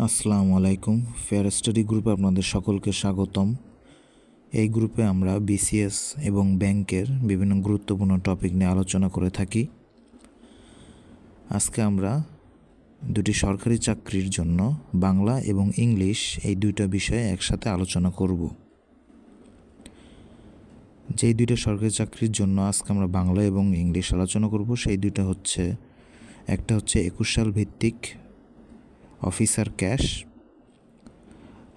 আসসালামু আলাইকুম। Fair study গ্রুপে আপনাদের সকলকে স্বাগতম। এই গ্রুপে আমরা বিসিএস এবং ব্যাংকের বিভিন্ন গুরুত্বপূর্ণ টপিক নিয়ে আলোচনা করে থাকি। আজকে আমরা দুটি সরকারি চাকরির জন্য বাংলা এবং ইংলিশ এই দুইটা বিষয়ে একসাথে আলোচনা করব। যেই দুইটা সরকারি চাকরির জন্য আজকে আমরা বাংলা এবং ইংলিশ আলোচনা করব সেই দুইটা হচ্ছে, একটা হচ্ছে 21 সাল ভিত্তিক অফিসার ক্যাশ,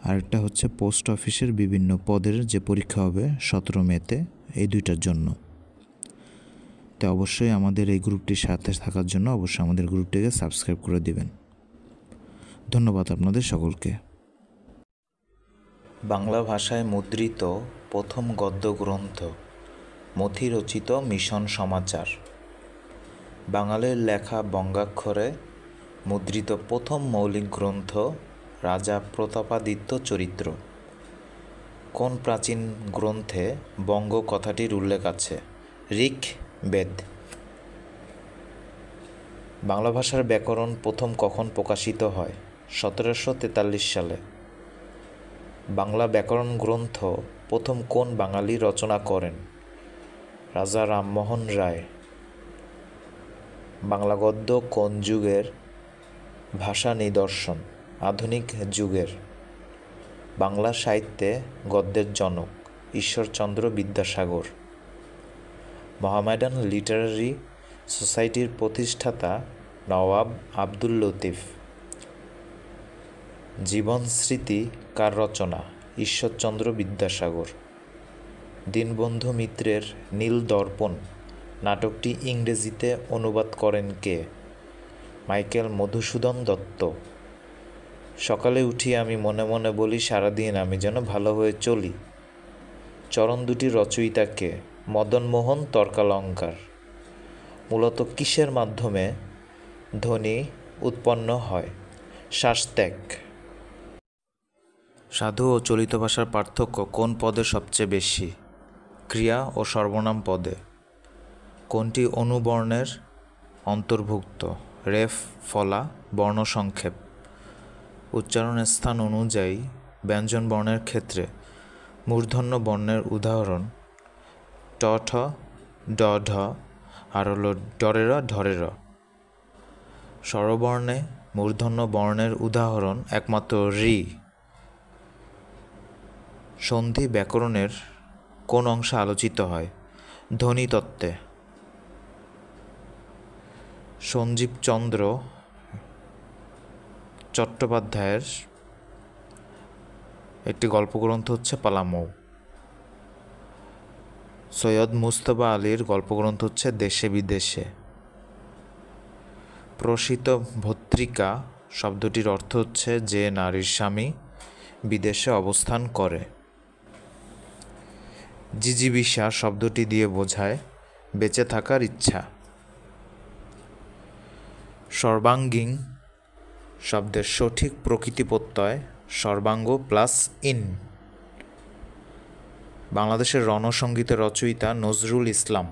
আরেকটা হচ্ছে পোস্ট অফিসের বিভিন্ন পদের যে পরীক্ষা হবে 17 মেতে, এই দুইটার জন্য। তো অবশ্যই আমাদের এই গ্রুপটির সাথে থাকার জন্য অবশ্যই আমাদের গ্রুপটিকে সাবস্ক্রাইব করে দিবেন। ধন্যবাদ আপনাদের সকলকে। বাংলা ভাষায় মুদ্রিত প্রথম গদ্য গ্রন্থ মথি রচিত মিশন সমাচার। বাঙালির লেখা বঙ্গাক্ষরে মুদ্রিত প্রথম মৌলিক গ্রন্থ রাজা প্রতাপাদিত্য চরিত্র। কোন প্রাচীন গ্রন্থে বঙ্গ কথাটির উল্লেখ আছে? ঋক বেদ। বাংলা ভাষার ব্যাকরণ প্রথম কখন প্রকাশিত হয়? 1743 সালে। বাংলা ব্যাকরণ গ্রন্থ প্রথম কোন বাঙালি রচনা করেন? রাজা রামমোহন রায়। বাংলা গদ্য কোন যুগের ভাষা নিদর্শন? আধুনিক যুগের। বাংলা সাহিত্যে গদ্যের জনক ঈশ্বরচন্দ্র বিদ্যাসাগর। মহামেডান লিটারারি সোসাইটির প্রতিষ্ঠাতা নওয়াব আব্দুল লতিফ। জীবনস্মৃতি কার রচনা? ঈশ্বরচন্দ্র বিদ্যাসাগর। দীনবন্ধু মিত্রের নীল দর্পণ নাটকটি ইংরেজিতে অনুবাদ করেন কে? মাইকেল মধুসূদন দত্ত। সকালে উঠি আমি মনে মনে বলি সারাদিন আমি যেন ভালো হয়ে চলি। চরণ দুটি রচয়িতা কে? মদনমোহন তর্কালঙ্কার। মূলত কিসের মাধ্যমে ধ্বনি উৎপন্ন হয়? শ্বাসত্যাগ। সাধু ও চলিত ভাষার পার্থক্য কোন পদে সবচেয়ে বেশি? ক্রিয়া ও সর্বনাম পদে। কোনটি অনুবর্ণের অন্তর্ভুক্ত? রেফ, ফলা, বর্ণসংক্ষেপ। উচ্চারণের স্থান অনুযায়ী ব্যঞ্জন বর্ণের ক্ষেত্রে মূর্ধন্য বর্ণের উদাহরণ ট, ঠ, ড, ঢ, আর হল ডরের, ঢরের। স্বরবর্ণে মূর্ধন্য বর্ণের উদাহরণ একমাত্র ঋ। সন্ধি ব্যাকরণের কোন অংশে আলোচিত হয়? ধ্বনিতত্ত্বে। সঞ্জীবচন্দ্র চট্টোপাধ্যায়ের একটি গল্পগ্রন্থ হচ্ছে পালামৌ। সৈয়দ মুজতবা আলীর গল্পগ্রন্থ হচ্ছে দেশে বিদেশে। প্রসিত ভর্তৃকা শব্দটির অর্থ হচ্ছে যে নারীর স্বামী বিদেশে অবস্থান করে। জিজিবিষা শব্দটি দিয়ে বোঝায় বেঁচে থাকার ইচ্ছা। সর্বাঙ্গীন শব্দের সঠিক প্রকৃতি প্রত্যয় সর্বাঙ্গ প্লাস ইন। বাংলাদেশের রণসঙ্গীতের রচয়িতা নজরুল ইসলাম।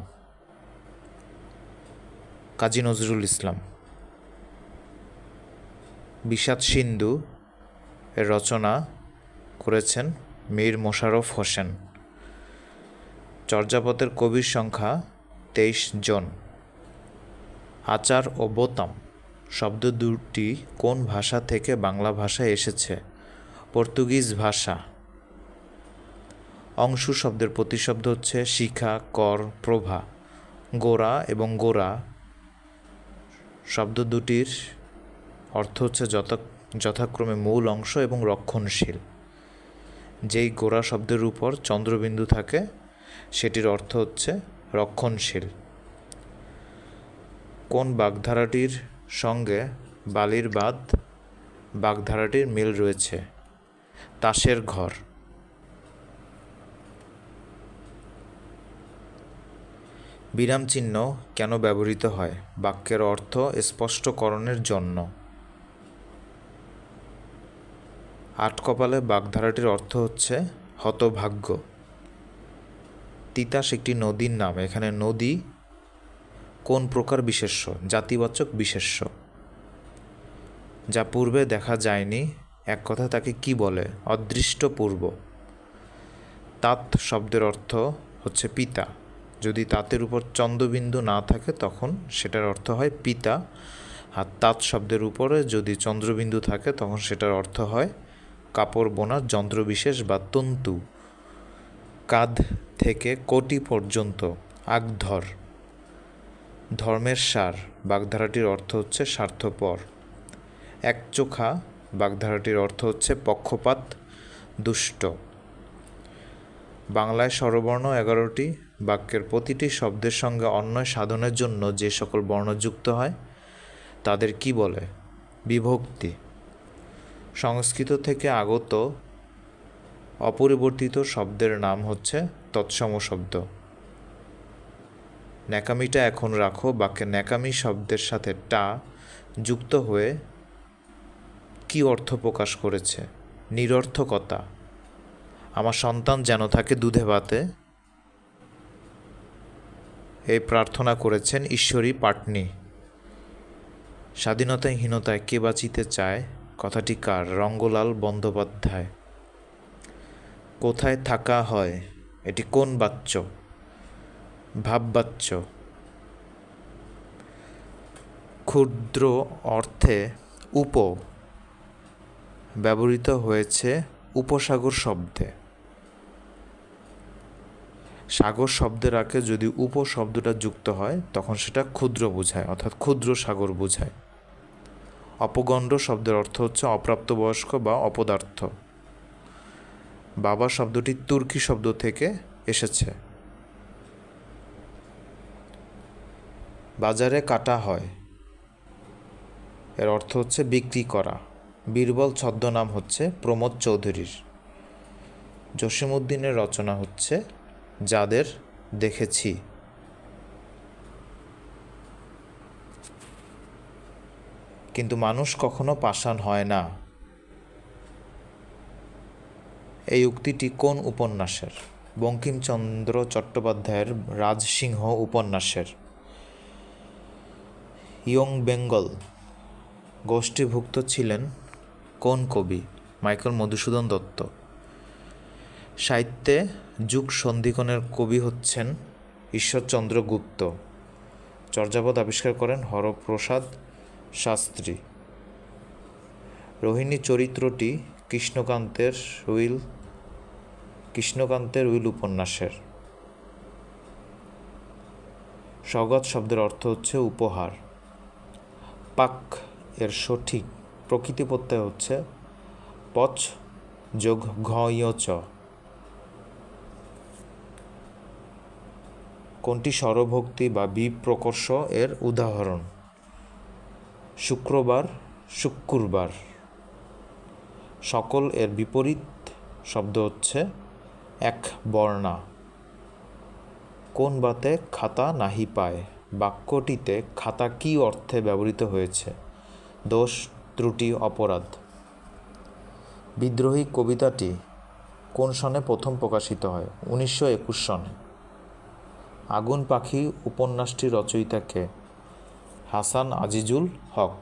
কাজী নজরুল ইসলাম। বিষাদ সিন্ধু এর রচনা করেছেন মীর মোশাররফ হোসেন। চর্যাপদের কবির সংখ্যা 23 জন। আচার ও বোতাম শব্দ দুটি কোন ভাষা থেকে বাংলা ভাষায় এসেছে? পর্তুগিজ ভাষা। অংশু শব্দের প্রতিশব্দ হচ্ছে শিখা, কর, প্রভা। গোরা এবং গোরা শব্দ দুটির অর্থ হচ্ছে যথাক্রমে মূল অংশ এবং রক্ষণশীল। যেই গোরা শব্দের উপর চন্দ্রবিন্দু থাকে সেটির অর্থ হচ্ছে রক্ষণশীল। কোন বাগধারাটির সঙ্গে বালির বাঁধ বাগধারাটির মিল রয়েছে? তাসের ঘর। বিরাম চিহ্ন কেন ব্যবহৃত হয়? বাক্যের অর্থ স্পষ্টকরণের জন্য। আটকপালে বাগধারাটির অর্থ হচ্ছে হতভাগ্য। তিতাস একটি নদীর নাম। এখানে নদী কোন প্রকার বিশেষ্য? জাতিবাচক বিশেষ্য। যা পূর্বে দেখা যায়নি এক কথা তাকে কি বলে? অদৃষ্ট পূর্ব। তাত শব্দের অর্থ হচ্ছে পিতা। যদি তাতের উপর চন্দ্রবিন্দু না থাকে তখন সেটার অর্থ হয় পিতা, আর তাঁত শব্দের উপরে যদি চন্দ্রবিন্দু থাকে তখন সেটার অর্থ হয় কাপড় বোনার যন্ত্রবিশেষ বা তন্তু। কাঁধ থেকে কোটি পর্যন্ত আগধর। ধর্মের সার বাগধারাটির অর্থ হচ্ছে স্বার্থপর। একচোখা বাগধারাটির অর্থ হচ্ছে পক্ষপাত, দুষ্ট। বাংলায় স্বরবর্ণ 11টি। বাক্যের প্রতিটি শব্দের সঙ্গে অন্বয় সাধনের জন্য যে সকল বর্ণ যুক্ত হয় তাদের কি বলে? বিভক্তি। সংস্কৃত থেকে আগত অপরিবর্তিত শব্দের নাম হচ্ছে তৎসম শব্দ। ন্যাকামিটা এখন রাখো বাক্যে ন্যাকামি শব্দের সাথে টা যুক্ত হয়ে কি অর্থ প্রকাশ করেছে? নিরর্থকতা। আমার সন্তান যেন থাকে দুধে ভাতে, এই প্রার্থনা করেছেন ঈশ্বরী পাটনি। স্বাধীনতাহীনতায় কে বাঁচিতে চায় কথাটি কার? রঙ্গলাল বন্দ্যোপাধ্যায়। কোথায় থাকা হয় এটি কোন বাচ্য? ভাববাচ্য। ক্ষুদ্র অর্থে উপ ব্যবহৃত হয়েছে উপসাগর শব্দে। সাগর শব্দের আগে যদি উপ শব্দটা যুক্ত হয় তখন সেটা ক্ষুদ্র বোঝায়, অর্থাৎ ক্ষুদ্র সাগর বোঝায়। অপগণ্ড শব্দের অর্থ হচ্ছে অপ্রাপ্তবয়স্ক বা অপদার্থ। বাবা শব্দটি তুর্কি শব্দ থেকে এসেছে। বাজারে কাটা হয় এর অর্থ হচ্ছে বিক্রি করা। বীরবল ছদ্মনাম হচ্ছে প্রমোদ চৌধুরীর। জসীমউদ্দিনের রচনা হচ্ছে যাদের দেখেছি। কিন্তু মানুষ কখনো পাষাণ হয় না, এই উক্তিটি কোন উপন্যাসের? বঙ্কিমচন্দ্র চট্টোপাধ্যায়ের রাজসিংহ উপন্যাসের। ইয়ং বেঙ্গল গোষ্ঠীভুক্ত ছিলেন কোন কবি? মাইকেল মধুসূদন দত্ত। সাহিত্যে যুগ সন্ধিক্ষণের কবি হচ্ছেন ঈশ্বরচন্দ্র গুপ্ত। চর্যাপদ আবিষ্কার করেন হরপ্রসাদ শাস্ত্রী। রোহিণী চরিত্রটি কৃষ্ণকান্তের উইল উপন্যাসের। সওগাত শব্দের অর্থ হচ্ছে উপহার। পাক এর সঠিক প্রকৃতি প্রত্যয় হচ্ছে পচ যোগ ঘ-য়-চ। কোনটি স্বরভক্তি বা বিপ্রকর্ষ এর উদাহরণ? শুক্রবার, শুক্রবার। সকল এর বিপরীত শব্দ হচ্ছে এক বর্ণা। কোন বাতে খাতা নাহি পায় বাক্যটিতে খাতা কি অর্থে ব্যবহৃত হয়েছে? দোষ, ত্রুটি, অপরাধ। বিদ্রোহী কবিতাটি কোন সনে প্রথম প্রকাশিত হয়? 1921 সনে। আগুন পাখি উপন্যাসটির রচয়িতা কে? হাসান আজিজুল হক।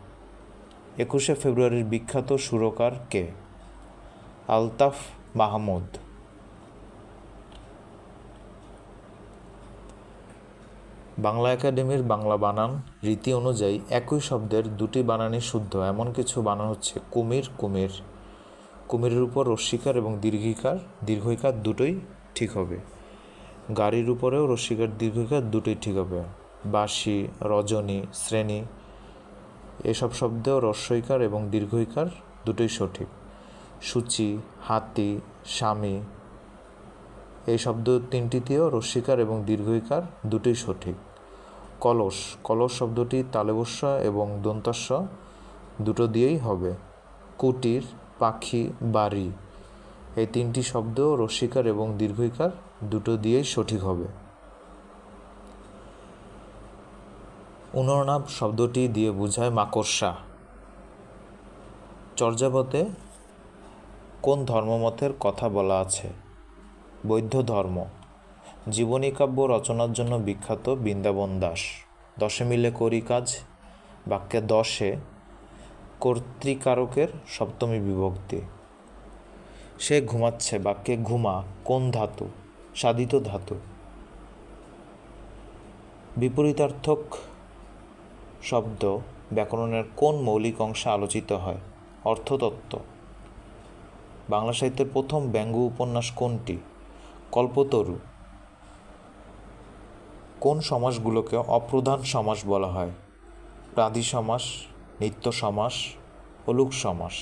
21শে ফেব্রুয়ারির বিখ্যাত সুরকার কে? আলতাফ মাহমুদ। বাংলা একাডেমির বাংলা বানান রীতি অনুযায়ী একই শব্দের দুটি বানানই শুদ্ধ এমন কিছু বানান হচ্ছে কুমির, কুমির। কুমিরের উপর রস্যিকার এবং দীর্ঘইকার দুটোই ঠিক হবে। গাড়ির উপরেও রস্যিকার দীর্ঘইকার দুটোই ঠিক হবে। বাঁশি, রজনী, শ্রেণী এসব শব্দেও রস্যইকার এবং দীর্ঘইকার দুটোই সঠিক। সূচি, হাতি, স্বামী এই শব্দ তিনটিতেও রস্যিকার এবং দীর্ঘইকার দুটোই সঠিক। কলস, কলস শব্দটি তালবস্য এবং দন্তাস্য দুটো দিয়েই হবে। কুটির, পাখি, বাড়ি এই তিনটি শব্দ রস্যিকার এবং দীর্ঘইকার দুটো দিয়েই সঠিক হবে। উনর্নাভ শব্দটি দিয়ে বোঝায় মাকড়সা। চর্যাপদে কোন ধর্মমতের কথা বলা আছে? বৌদ্ধ ধর্ম। জীবনী কাব্য রচনার জন্য বিখ্যাত বৃন্দাবন দাস। 10 মিলে করি কাজ বাক্যে 10-এ কর্তৃকারকের সপ্তমী বিভক্তি। সে ঘুমাচ্ছে বাক্যে ঘুমা কোন ধাতু? সাধিত ধাতু। বিপরীতার্থক শব্দ ব্যাকরণের কোন মৌলিক অংশে আলোচিত হয়? অর্থতত্ত্ব। বাংলা সাহিত্যের প্রথম ব্যঙ্গ উপন্যাস কোনটি? কল্পতরু। কোন সমাসগুলোকে অপ্রধান সমাস বলা হয়? প্রাদি সমাস, নিত্য সমাস, অলুক সমাস।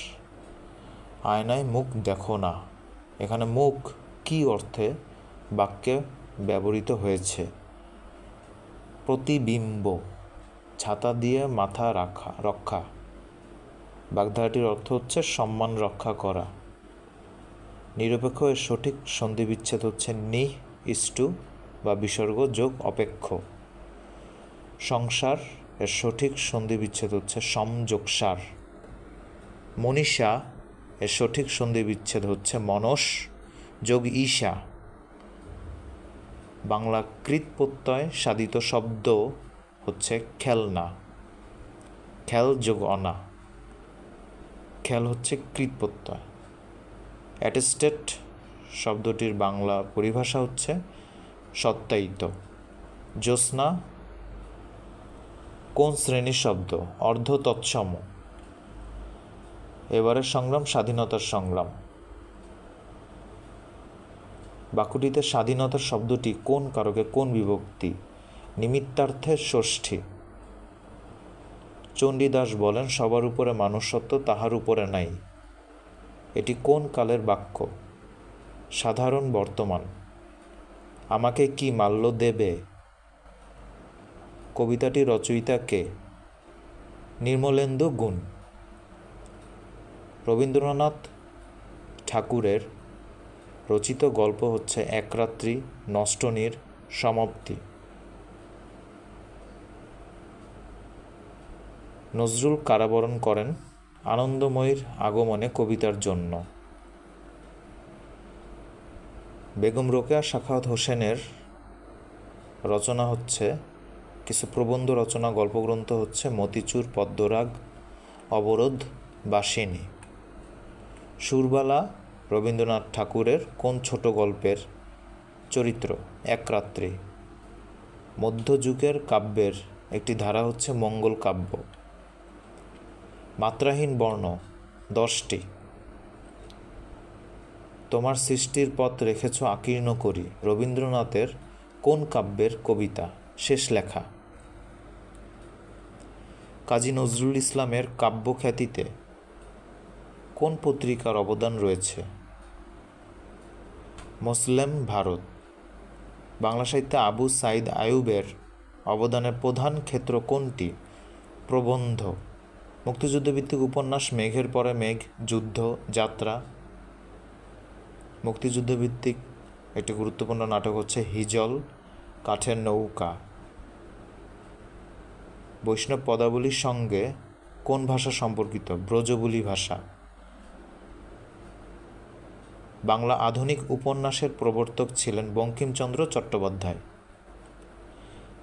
আয়নায় মুখ দেখো না, এখানে মুখ কী অর্থে বাক্যে ব্যবহৃত হয়েছে? প্রতিবিম্ব। ছাতা দিয়ে মাথা রক্ষা। বাগধারাটির অর্থ হচ্ছে সম্মান রক্ষা করা। নিরপেক্ষ এর সঠিক সন্ধিবিচ্ছেদ হচ্ছে নি ইস্টু বা বিসর্গ যোগ অপেক্ষ। সংসার এর সঠিক সন্ধিবিচ্ছেদ হচ্ছে সম যোগ সার। মনীষা এর সঠিক সন্ধিবিচ্ছেদ হচ্ছে মনস যোগ ঈশা। বাংলা কৃত প্রত্যয় সাধিত শব্দ হচ্ছে খেলনা। খেল যোগ অনা। খেল হচ্ছে কৃত প্রত্যয়। অ্যাটেস্টেড শব্দটির বাংলা পরিভাষা হচ্ছে সত্যায়িত। জ্যোৎস্না কোন শ্রেণীর শব্দ? অর্ধ তৎসম। এবারের সংগ্রাম স্বাধীনতার সংগ্রাম। বাক্যটিতে স্বাধীনতার শব্দটি কোন কারকে কোন বিভক্তি? নিমিত্তার্থের ষষ্ঠী। চণ্ডীদাস বলেন সবার উপরে মানুষত্ব, তাহার উপরে নাই। এটি কোন কালের বাক্য? সাধারণ বর্তমান। আমাকে কি মাল্য দেবে? কবিতাটি রচয়িতা কে? নির্মলেন্দু গুণ। রবীন্দ্রনাথ ঠাকুরের রচিত গল্প হচ্ছে এক রাত্রি নষ্টনীর সমাপ্তি। নজরুল কারাবরণ করেন আনন্দময়ীর আগমনে কবিতার জন্য। বেগম রোকেয়া সাখাওয়াত হোসেনের রচনা হচ্ছে কিছু প্রবন্ধ রচনা গল্পগ্রন্থ হচ্ছে মতিচুর, পদ্মরাগ, অবরোধ, বাসিনী। সুরবালা রবীন্দ্রনাথ ঠাকুরের কোন ছোট গল্পের চরিত্র? এক রাত্রি। মধ্যযুগের কাব্যের একটি ধারা হচ্ছে মঙ্গল কাব্য। মাত্রাহীন বর্ণ 10টি। তোমার সৃষ্টির পথ রেখেছ আকীর্ণ করি রবীন্দ্রনাথের কোন কাব্যের কবিতা? শেষ লেখা। কাজী নজরুল ইসলামের কাব্যখ্যাতিতে কোন পত্রিকার অবদান রয়েছে? মুসলেম ভারত। বাংলা সাহিত্যে আবু সাইদ আইয়ুবের অবদানের প্রধান ক্ষেত্র কোনটি? প্রবন্ধ। মুক্তিযুদ্ধভিত্তিক উপন্যাস মেঘের পরে মেঘ, যুদ্ধ, যাত্রা। মুক্তিযুদ্ধভিত্তিক একটি গুরুত্বপূর্ণ নাটক হচ্ছে হিজল, কাঠের নৌকা। বৈষ্ণব পদাবলীর সঙ্গে কোন ভাষা সম্পর্কিত? ব্রজবুলি ভাষা। বাংলা আধুনিক উপন্যাসের প্রবর্তক ছিলেন বঙ্কিমচন্দ্র চট্টোপাধ্যায়।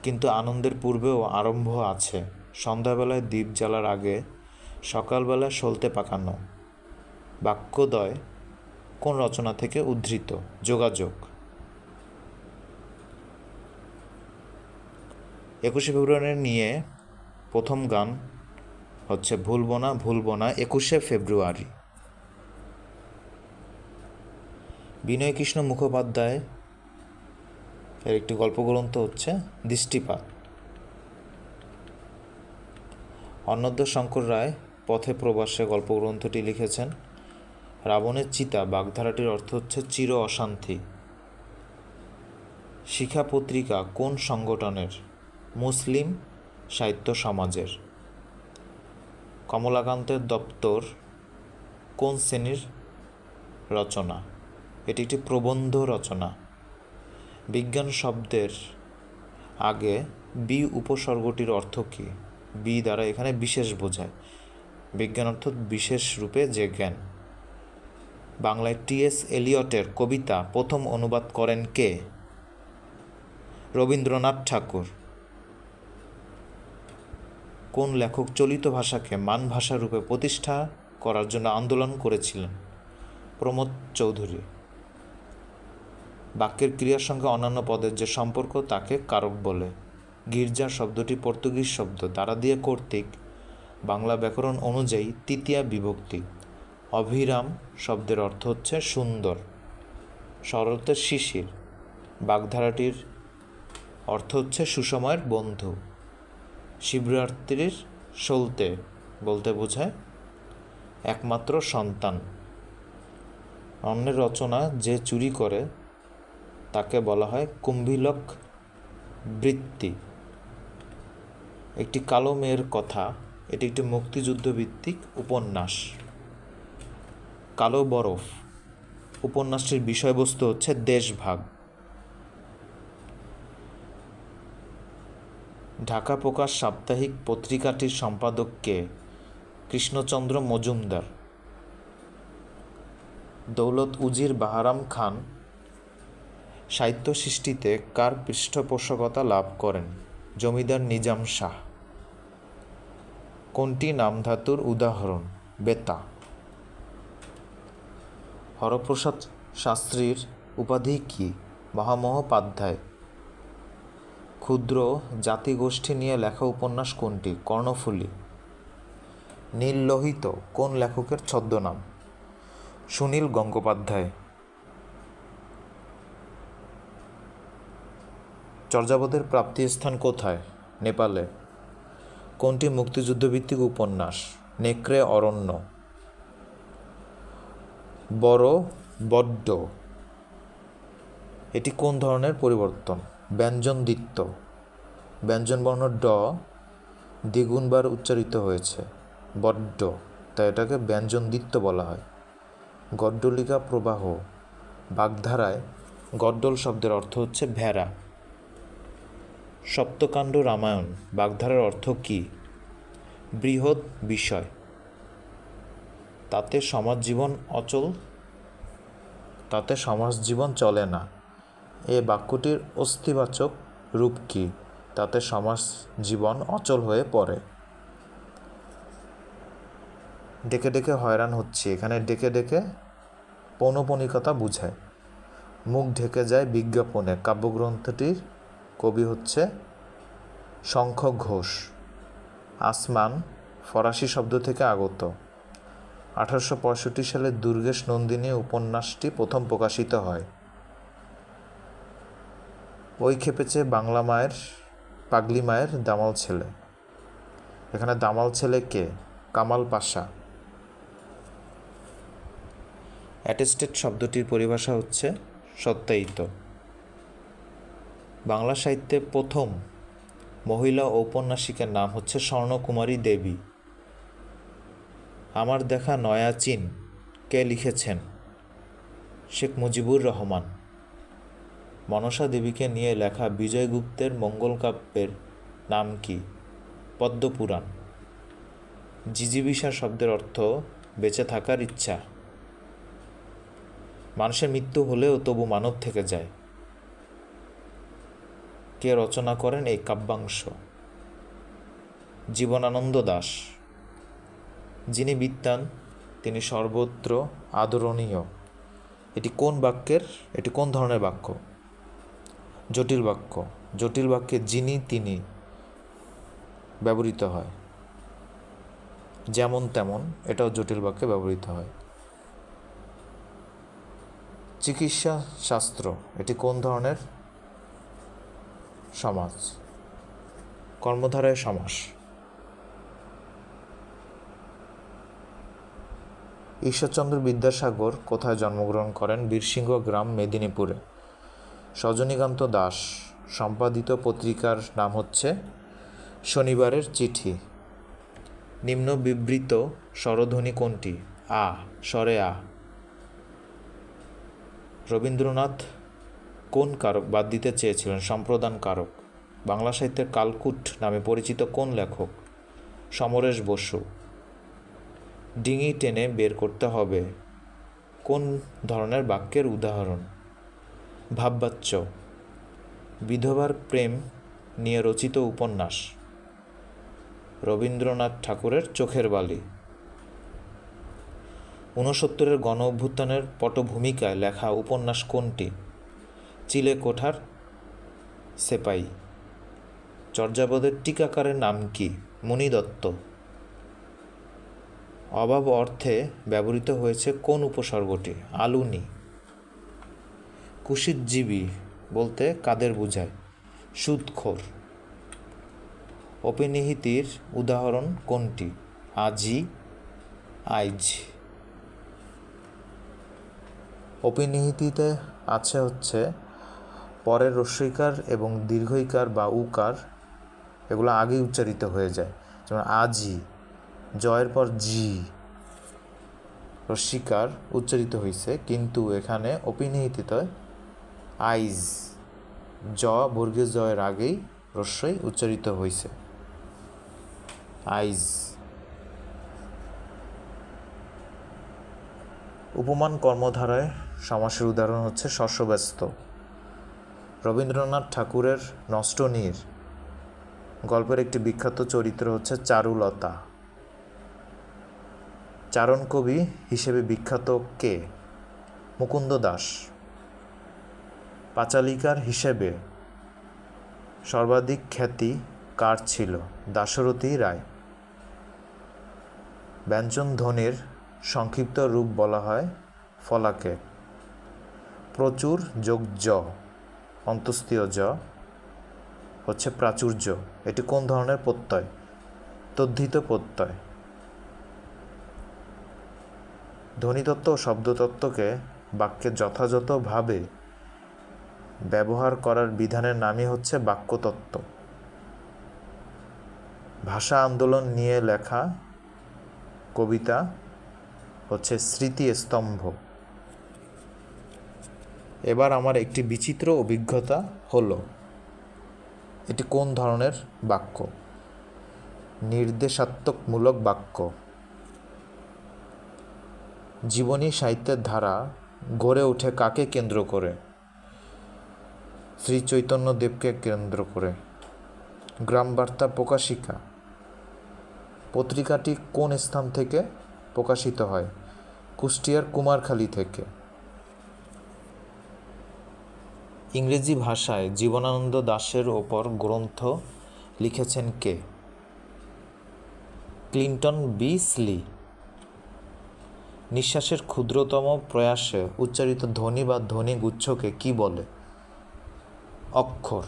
কিন্তু আনন্দের পূর্বেও আরম্ভ আছে। সন্ধ্যাবেলায় দ্বীপ জ্বালার আগে সকালবেলায় সলতে পাকানো। বাক্যদ্বয় কোন রচনা থেকে উদ্ধৃত? যোগাযোগ। 21শে ফেব্রুয়ারি নিয়ে প্রথম গান হচ্ছে ভুলবো না ভুলবো না 21শে ফেব্রুয়ারি। বিনয়কৃষ্ণ মুখোপাধ্যায় এর একটি গল্পগ্রন্থ হচ্ছে দৃষ্টিপাত। অন্নদা শঙ্কর রায় পথে প্রবাসে গল্পগ্রন্থটি লিখেছেন। রাবণের চিতা বাগধারাটির অর্থ হচ্ছে চির অশান্তি। শিখা পত্রিকা কোন সংগঠনের? মুসলিম সাহিত্য সমাজের। কমলাকান্তের দপ্তর কোন শ্রেণীর রচনা? এটি একটি প্রবন্ধ রচনা। বিজ্ঞান শব্দের আগে বি উপসর্গটির অর্থ কী? বি দ্বারা এখানে বিশেষ বোঝায়। বিজ্ঞান অর্থাৎ বিশেষ রূপে যে জ্ঞান। বাংলায় টি.এস. এলিয়টের কবিতা প্রথম অনুবাদ করেন কে? রবীন্দ্রনাথ ঠাকুর। কোন লেখক চলিত ভাষাকে মান ভাষা রূপে প্রতিষ্ঠা করার জন্য আন্দোলন করেছিলেন? প্রমোদ চৌধুরী। বাক্যের ক্রিয়ার সঙ্গে অন্যান্য পদের যে সম্পর্ক তাকে কারক বলে। গির্জা শব্দটি পর্তুগিজ শব্দ দ্বারা দিয়ে কর্তৃক বাংলা ব্যাকরণ অনুযায়ী তৃতীয়া বিভক্তি। অভিরাম শব্দের অর্থ হচ্ছে সুন্দর। শরতের শিশির বাগধারাটির অর্থ হচ্ছে সুসময়ের বন্ধু। শিবরাত্রির সলতে বলতে বোঝায় একমাত্র সন্তান। অন্যের রচনা যে চুরি করে তাকে বলা হয় কুম্ভিলক বৃত্তি। একটি কালো মেয়ের কথা এটি একটি মুক্তিযুদ্ধ ভিত্তিক উপন্যাস। কালো বরফ উপন্যাসটির বিষয়বস্তু হচ্ছে দেশভাগ। ঢাকা প্রকাশ সাপ্তাহিক পত্রিকাটির সম্পাদক কে? কৃষ্ণচন্দ্র মজুমদার। দৌলত উজির বাহারাম খান সাহিত্য সৃষ্টিতে কার পৃষ্ঠপোষকতা লাভ করেন? জমিদার নিজাম শাহ। কোনটি নামধাতুর উদাহরণ? বেতা। হরপ্রসাদ শাস্ত্রীর উপাধি কি? মহামহোপাধ্যায়। ক্ষুদ্র জাতিগোষ্ঠী নিয়ে লেখা উপন্যাস কোনটি? কর্ণফুলী। নীল লোহিত কোন লেখকের ছদ্মনাম? সুনীল গঙ্গোপাধ্যায়। চর্যাপদের প্রাপ্তিস্থান কোথায়? নেপালে। কোনটি মুক্তিযুদ্ধভিত্তিক উপন্যাস? নেকড়ে অরণ্য। বড় বড্ড এটি কোন ধরনের পরিবর্তন? ব্যঞ্জনদ্বিত্ব। ব্যঞ্জনবর্ণ ড দ্বিগুণবার উচ্চারিত হয়েছে। বড্ড, তাই এটাকে ব্যঞ্জনদ্বিত্ব বলা হয়। গড্ডলিকা প্রবাহ বাগধারায় গড্ডল শব্দের অর্থ হচ্ছে ভেড়া। সপ্তকাণ্ড রামায়ণ বাগধারার অর্থ কী? বৃহৎ বিষয়। তাতে সমাজ জীবন চলে না এ বাক্যটির অস্তিবাচক রূপ কী? তাতে সমাজ জীবন অচল হয়ে পড়ে। ডেকে ডেকে হয়রান হচ্ছে এখানে ডেকে ডেকে পৌনঃপুনিকতা বুঝায়। মুখ ঢেকে যায় বিজ্ঞাপনে কাব্যগ্রন্থটির কবি হচ্ছে শঙ্খ ঘোষ। আসমান ফরাসি শব্দ থেকে আগত। 1865 সালে দুর্গেশ নন্দিনী উপন্যাসটি প্রথম প্রকাশিত হয়। ওই খেপেছে বাংলা মায়ের পাগলি মায়ের দামাল ছেলে। এখানে দামাল ছেলে কে? কামাল পাশা। অ্যাটেস্টেড শব্দটির পরিভাষা হচ্ছে সত্যায়িত। বাংলা সাহিত্যে প্রথম মহিলা ঔপন্যাসিকের নাম হচ্ছে স্বর্ণকুমারী দেবী। আমার দেখা নয়া চীন কে লিখেছেন? শেখ মুজিবুর রহমান। মনসা দেবীকে নিয়ে লেখা বিজয়গুপ্তের মঙ্গল কাব্যের নাম কি? পদ্মপুরাণ। জিজিবিষা শব্দের অর্থ বেঁচে থাকার ইচ্ছা। মানুষের মৃত্যু হলেও তবু মানব থেকে যায়। কে রচনা করেন এই কাব্যাংশ? জীবনানন্দ দাশ। যিনি বিদ্বান তিনি সর্বত্র আদরণীয়। এটি কোন ধরনের বাক্য? জটিল বাক্য। জটিল বাক্যে যিনি তিনি ব্যবহৃত হয়। যেমন তেমন এটাও জটিল বাক্যে ব্যবহৃত হয়। চিকিৎসা শাস্ত্র এটি কোন ধরনের সমাস? কর্মধারয় সমাস। ঈশ্বরচন্দ্র বিদ্যাসাগর কোথায় জন্মগ্রহণ করেন? বীরসিংহ গ্রাম, মেদিনীপুরে। সজনীকান্ত দাশ সম্পাদিত পত্রিকার নাম হচ্ছে শনিবারের চিঠি। নিম্ন বিবৃত স্বরধ্বনি কোনটি? আ, স্বরে আ। রবীন্দ্রনাথ কোন কারক বাদ দিতে চেয়েছিলেন? সম্প্রদান কারক। বাংলা সাহিত্যের কালকুট নামে পরিচিত কোন লেখক? সমরেশ বসু। ডিঙি টেনে বের করতে হবে কোন ধরনের বাক্যের উদাহরণ? ভাববাচ্য। বিধবার প্রেম নিয়ে রচিত উপন্যাস? রবীন্দ্রনাথ ঠাকুরের চোখের বালি। 69-এর গণ অভ্যুত্থানের পটভূমিকায় লেখা উপন্যাস কোনটি? চিলেকোঠার সেপাই। চর্যাপদের টিকাকারের নাম কি? মণি দত্ত। অভাব অর্থে ব্যবহৃত হয়েছে কোন উপসর্গটি? আলুনি। কুশিতজীবী বলতে কাদের বোঝায়? সুদখোর। অপিনিহিতির উদাহরণ কোনটি? আজি, আইজ। অপিনিহিতিতে আছে হচ্ছে পরের রস্বইকার এবং দীর্ঘইকার বা উকার এগুলো আগেই উচ্চারিত হয়ে যায়, যেমন আজি, জয়ের পর জি রস্বইকার উচ্চারিত হয়েছে, কিন্তু এখানে অপিনিহিতিতে আইজ জ বর্গীয় জয়ের আগেই রস্বই উচ্চারিত হয়েছে, আইজ। উপমান কর্মধারায় সমাসের উদাহরণ হচ্ছে শস্যব্যস্ত। রবীন্দ্রনাথ ঠাকুরের নষ্ট নীর গল্পের একটি বিখ্যাত চরিত্র হচ্ছে চারুলতা। চারণ কবি হিসেবে বিখ্যাত কে? মুকুন্দ দাস। পাঁচালিকার হিসেবে সর্বাধিক খ্যাতি কার ছিল? দাশরথী রায়। ব্যঞ্জন ধ্বনির সংক্ষিপ্ত রূপ বলা হয় ফলাকে। প্রচুর যোগ জ অন্তস্তীয় জ হচ্ছে প্রাচুর্য। এটি কোন ধরনের প্রত্যয়? তদ্ধিত প্রত্যয়। ধ্বনিতত্ত্ব ও শব্দতত্ত্বকে বাক্যে যথাযথভাবে ব্যবহার করার বিধানের নামই হচ্ছে বাক্যতত্ত্ব। ভাষা আন্দোলন নিয়ে লেখা কবিতা হচ্ছে স্মৃতিস্তম্ভ। এবার আমার একটি বিচিত্র অভিজ্ঞতা হলো। এটি কোন ধরনের বাক্য? নির্দেশাত্মকমূলক বাক্য। জীবনী সাহিত্যের ধারা গড়ে ওঠে কাকে কেন্দ্র করে? শ্রী চৈতন্যদেবকে কেন্দ্র করে। গ্রামবার্তা প্রকাশিকা পত্রিকাটি কোন স্থান থেকে প্রকাশিত হয়? কুষ্টিয়ার কুমারখালী থেকে। ইংরেজি ভাষায় জীবনানন্দ দাশের ওপর গ্রন্থ লিখেছেন কে? Clinton B স্লি। নিঃশ্বাসের ক্ষুদ্রতম প্রয়াসে উচ্চারিত ধ্বনি বা ধ্বনিগুচ্ছকে কি বলে? অক্ষর।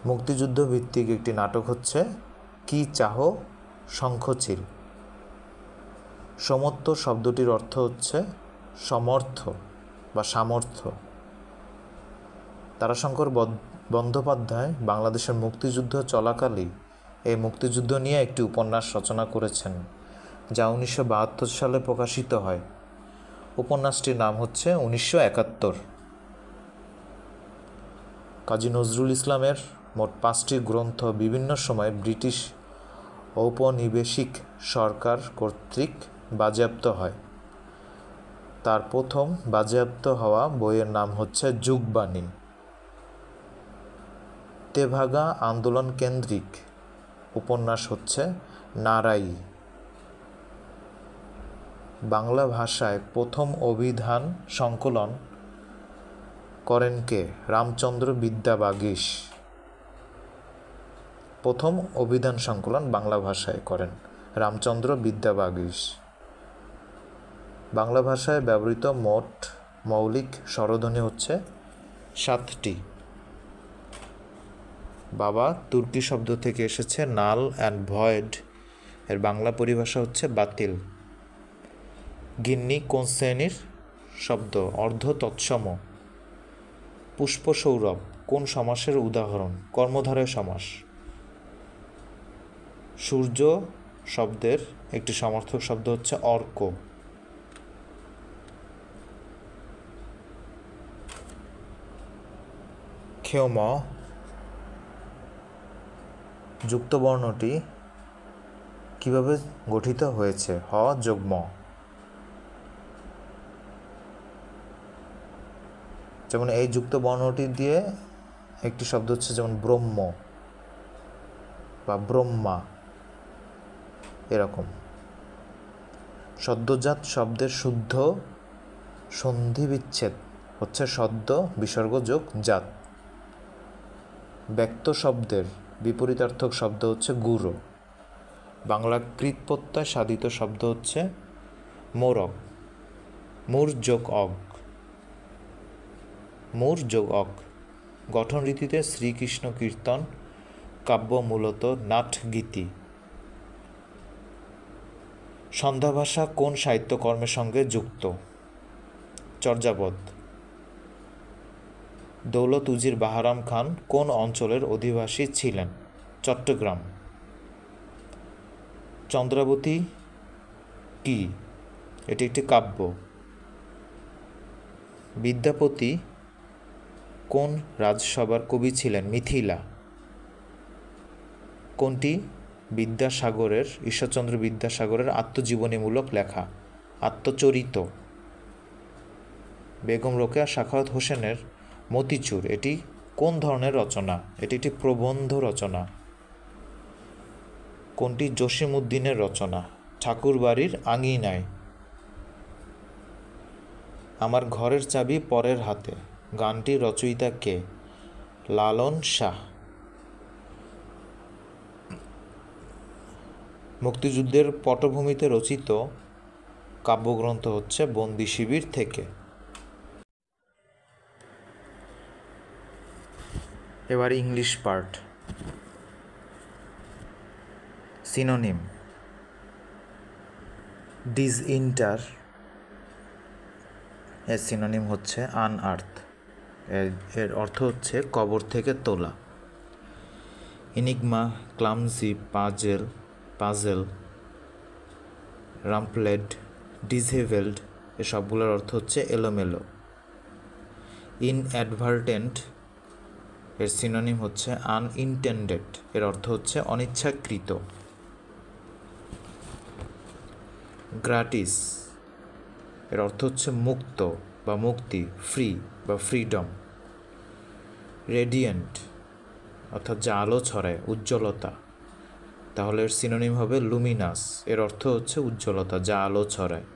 মুক্তিযুদ্ধ ভিত্তিক একটি নাটক হচ্ছে কি চাহো শঙ্খচিল। সমত্ব শব্দটির অর্থ হচ্ছে সমর্থ বা সামর্থ্য। তারাশঙ্কর বন্দ্যোপাধ্যায় বাংলাদেশের মুক্তিযুদ্ধ চলাকালীন এই মুক্তিযুদ্ধ নিয়ে একটি উপন্যাস রচনা করেছেন, যা 1972 সালে প্রকাশিত হয়। উপন্যাসটির নাম হচ্ছে 1971। কাজী নজরুল ইসলামের মোট 5টি গ্রন্থ বিভিন্ন সময়ে ব্রিটিশ ঔপনিবেশিক সরকার কর্তৃক বাজেয়াপ্ত হয়। তার প্রথম বাজেয়াপ্ত হওয়া বইয়ের নাম হচ্ছে যুগবাণী। তেভাগা আন্দোলন কেন্দ্রিক উপন্যাস হচ্ছে নারাই। বাংলা ভাষায় প্রথম অভিধান সংকলন করেন কে? রামচন্দ্র বিদ্যাবাগীশ। প্রথম অভিধান সংকলন বাংলা ভাষায় করেন রামচন্দ্র বিদ্যাবাগীশ। বাংলা ভাষায় ব্যবহৃত মোট মৌলিক স্বরধ্বনি হচ্ছে 7টি। বাবা তুর্কি শব্দ থেকে এসেছে নাল অ্যান্ড ভয়েড, এর বাংলা পরিভাষা হচ্ছে বাতিল। গিন্নি কোন শ্রেণীর শব্দ? অর্ধ তৎসম। পুষ্প সৌরভ কোন সমাসের উদাহরণ? কর্মধারয় সমাস। সূর্য শব্দের একটি সমার্থক শব্দ হচ্ছে অর্ক। ক্ষেম যুক্তবর্ণটি কিভাবে গঠিত হয়েছে? হ যোগ ম। যেমন এই যুক্ত বর্ণটি দিয়ে একটি শব্দ হচ্ছে যেমন ব্রহ্ম। বা ব্রহ্মা, এরকম। সদ্যজাত শব্দের শুদ্ধ সন্ধি বিচ্ছেদ হচ্ছে সদ্য বিসর্গ যোগ জাত। ব্যক্ত শব্দের বিপরীতার্থক শব্দ হচ্ছে গুরু। বাংলা কৃৎপ্রত্যয় সাধিত শব্দ হচ্ছে মোরগ, মূর যোগ অগ, মূর যোগ অগ। গঠন রীতিতে শ্রীকৃষ্ণ কীর্তন কাব্য মূলত নাটগীতি। সন্ধ্যা ভাষা কোন সাহিত্যকর্মের সঙ্গে যুক্ত? চর্যাপদ। দৌলত উজির বাহারাম খান কোন অঞ্চলের অধিবাসী ছিলেন? চট্টগ্রাম। চন্দ্রাবতী কি? এটি একটি কাব্য। বিদ্যাপতি কোন রাজসভার কবি ছিলেন? মিথিলা। কোনটি বিদ্যাসাগরের, ঈশ্বরচন্দ্র বিদ্যাসাগরের আত্মজীবনীমূলক লেখা? আত্মচরিত। বেগম রোকেয়া সাখাওয়াত হোসেনের মতিচুর এটি কোন ধরনের রচনা? এটি একটি প্রবন্ধ রচনা। কোনটি জসিমউদ্দিনের রচনা? ঠাকুরবাড়ির আঙিনায়। আমার ঘরের চাবি পরের হাতে গানটির রচয়িতা কে? লালন শাহ। মুক্তিযুদ্ধের পটভূমিতে রচিত কাব্যগ্রন্থ হচ্ছে বন্দি শিবির থেকে। এবার ইংলিশ পার্ট। সিনোনিম। ডিসইন্টার এর সিনোনিম হচ্ছে আনআর্থ, এর অর্থ হচ্ছে কবর থেকে তোলা। এনিগমা, ক্লামজি, পাজেল, রাম্পলেড, ডিসহেভেলড এ সবগুলোর অর্থ হচ্ছে এলোমেলো। ইনঅ্যাডভার্টেন্ট এর সিনোনিম হচ্ছে আনইনটেন্ডেড, এর অর্থ হচ্ছে অনিচ্ছাকৃত। গ্রাটিস এর অর্থ হচ্ছে মুক্ত বা মুক্তি, ফ্রি বা ফ্রিডম। রেডিয়েন্ট অর্থাৎ যা আলো ছড়ায়, উজ্জ্বলতা, তাহলে এর সিনোনিম হবে লুমিনাস, এর অর্থ হচ্ছে উজ্জ্বলতা, যা আলো ছড়ায়।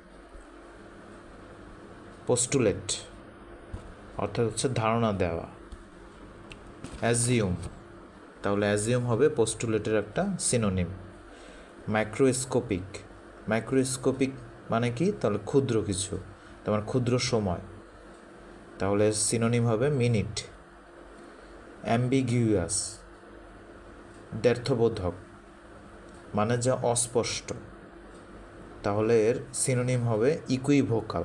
পোস্টুলেট অর্থাৎ হচ্ছে ধারণা দেওয়া। অ্যাজিউম, তাহলে অ্যাজিউম হবে পোস্টুলেটের একটা সিনোনিম। মাইক্রোস্কোপিক মানে কি? তাহলে ক্ষুদ্র কিছু, তোমার ক্ষুদ্র সময়, তাহলে সিনোনিম হবে মিনিট। অ্যাম্বিগুয়াস দ্ব্যর্থবোধক, মানে যা অস্পষ্ট, তাহলে এর সিনোনিম হবে ইকুইভোকাল।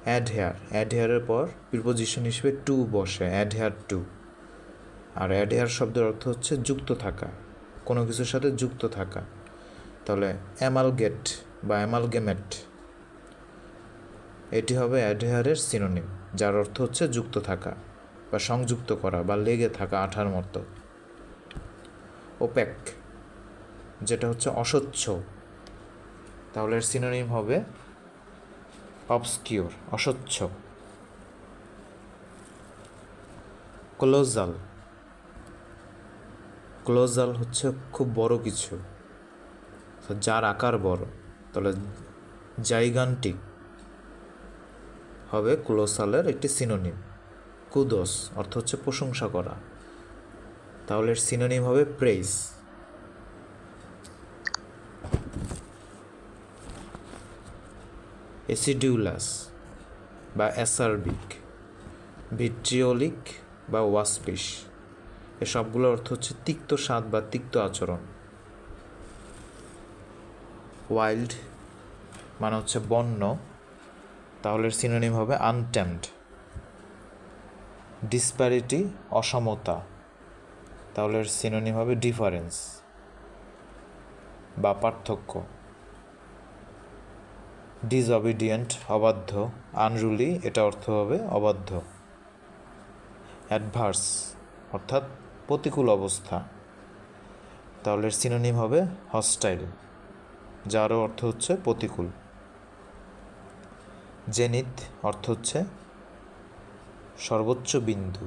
অ্যাডহেয়ারের পর প্রিপোজিশন হিসেবে টু বসে, অ্যাডহেয়ার টু। আর অ্যাডহেয়ার শব্দের অর্থ হচ্ছে যুক্ত থাকা, কোনো কিছুর সাথে যুক্ত থাকা, তাহলে অ্যামালগেট বা অ্যামালগেমেট এটি হবে অ্যাডহেয়ারের সিনোনিম, যার অর্থ হচ্ছে যুক্ত থাকা বা সংযুক্ত করা বা লেগে থাকা আঠার মতো। ওপেক যেটা হচ্ছে অস্বচ্ছ, তাহলে এর সিনোনিম হবে অবস্কিউর, অস্বচ্ছ। ক্লোজাল হচ্ছে খুব বড় কিছু, যার আকার বড়, তাহলে জাইগান্টিক হবে ক্লোসালের একটি সিনোনিম। কুদোস অর্থ হচ্ছে প্রশংসা করা, তাহলে এর সিনোনিম হবে প্রেইজ। অ্যাসিডিউলাস বা অ্যাসার্বিক, ভিট্রিওলিক বা ওয়াসপিশ এ সবগুলোর অর্থ হচ্ছে তিক্ত স্বাদ বা তিক্ত আচরণ। ওয়াইল্ড মানে হচ্ছে বন্য, তাহলে সিনোনিম হবে আনটেমড। ডিসপ্যারিটি অসমতা, তাহলে সিনোনিম হবে ডিফারেন্স বা পার্থক্য। ডিসঅবিডিয়েন্ট অবাধ্য, আনরুলি এটা অর্থ হবে অবাধ্য। অ্যাডভার্স অর্থাৎ প্রতিকূল অবস্থা, তাহলে সিনোনিম হবে হস্টাইল, যারও অর্থ হচ্ছে প্রতিকূল। জেনিথ অর্থ হচ্ছে সর্বোচ্চ বিন্দু,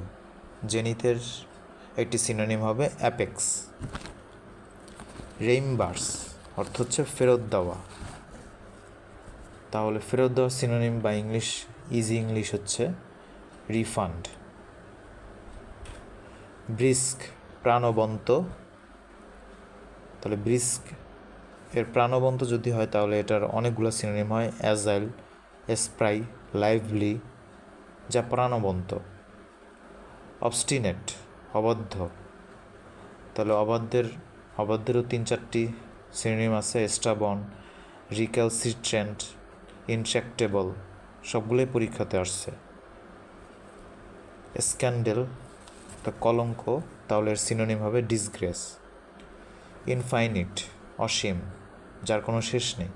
জেনিথের একটি সিনোনিম হবে অ্যাপেক্স। রেইমবার্স অর্থ হচ্ছে ফেরত দেওয়া। তাহলে ফেরত দেওয়ার সিনোনিম বা ইংলিশ, ইজি ইংলিশ হচ্ছে রিফান্ড। ব্রিস্ক প্রাণবন্ত, তাহলে ব্রিস্ক এর প্রাণবন্ত যদি হয় তাহলে এটার অনেকগুলো সিনোনিম হয়, অ্যাজাইল, স্প্রাই, লাইভলি, যা প্রাণবন্ত। অবস্টিনেট অবাধ্য, তাহলে অবাধ্যেরও 3-4টি সিনোনিম আছে, স্টাবন, রিক্যালসিট্রেন্ট, ইনট্র্যাক্টেবল, সবগুলোই পরীক্ষাতে আসছে। স্ক্যান্ডেল তা কলঙ্ক, তাহলে এর সিনোনিম হবে ডিসগ্রেস। ইনফাইনিট অসীম, যার কোনো শেষ নেই,